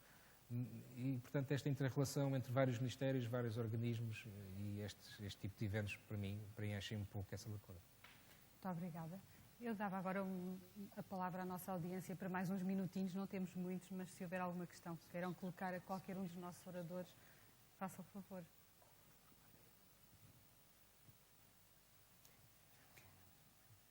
E, portanto, esta inter-relação entre vários ministérios, vários organismos e este tipo de eventos, para mim, preenchem um pouco essa lacuna. Muito obrigada. Eu dava agora a palavra à nossa audiência para mais uns minutinhos, não temos muitos, mas se houver alguma questão que queiram colocar a qualquer um dos nossos oradores, façam o favor.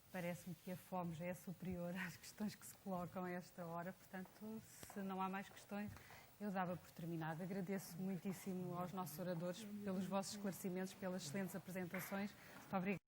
Parece-me que a fome já é superior às questões que se colocam a esta hora, portanto, se não há mais questões, eu dava por terminado. Agradeço muitíssimo aos nossos oradores pelos vossos esclarecimentos, pelas excelentes apresentações. Muito obrigada.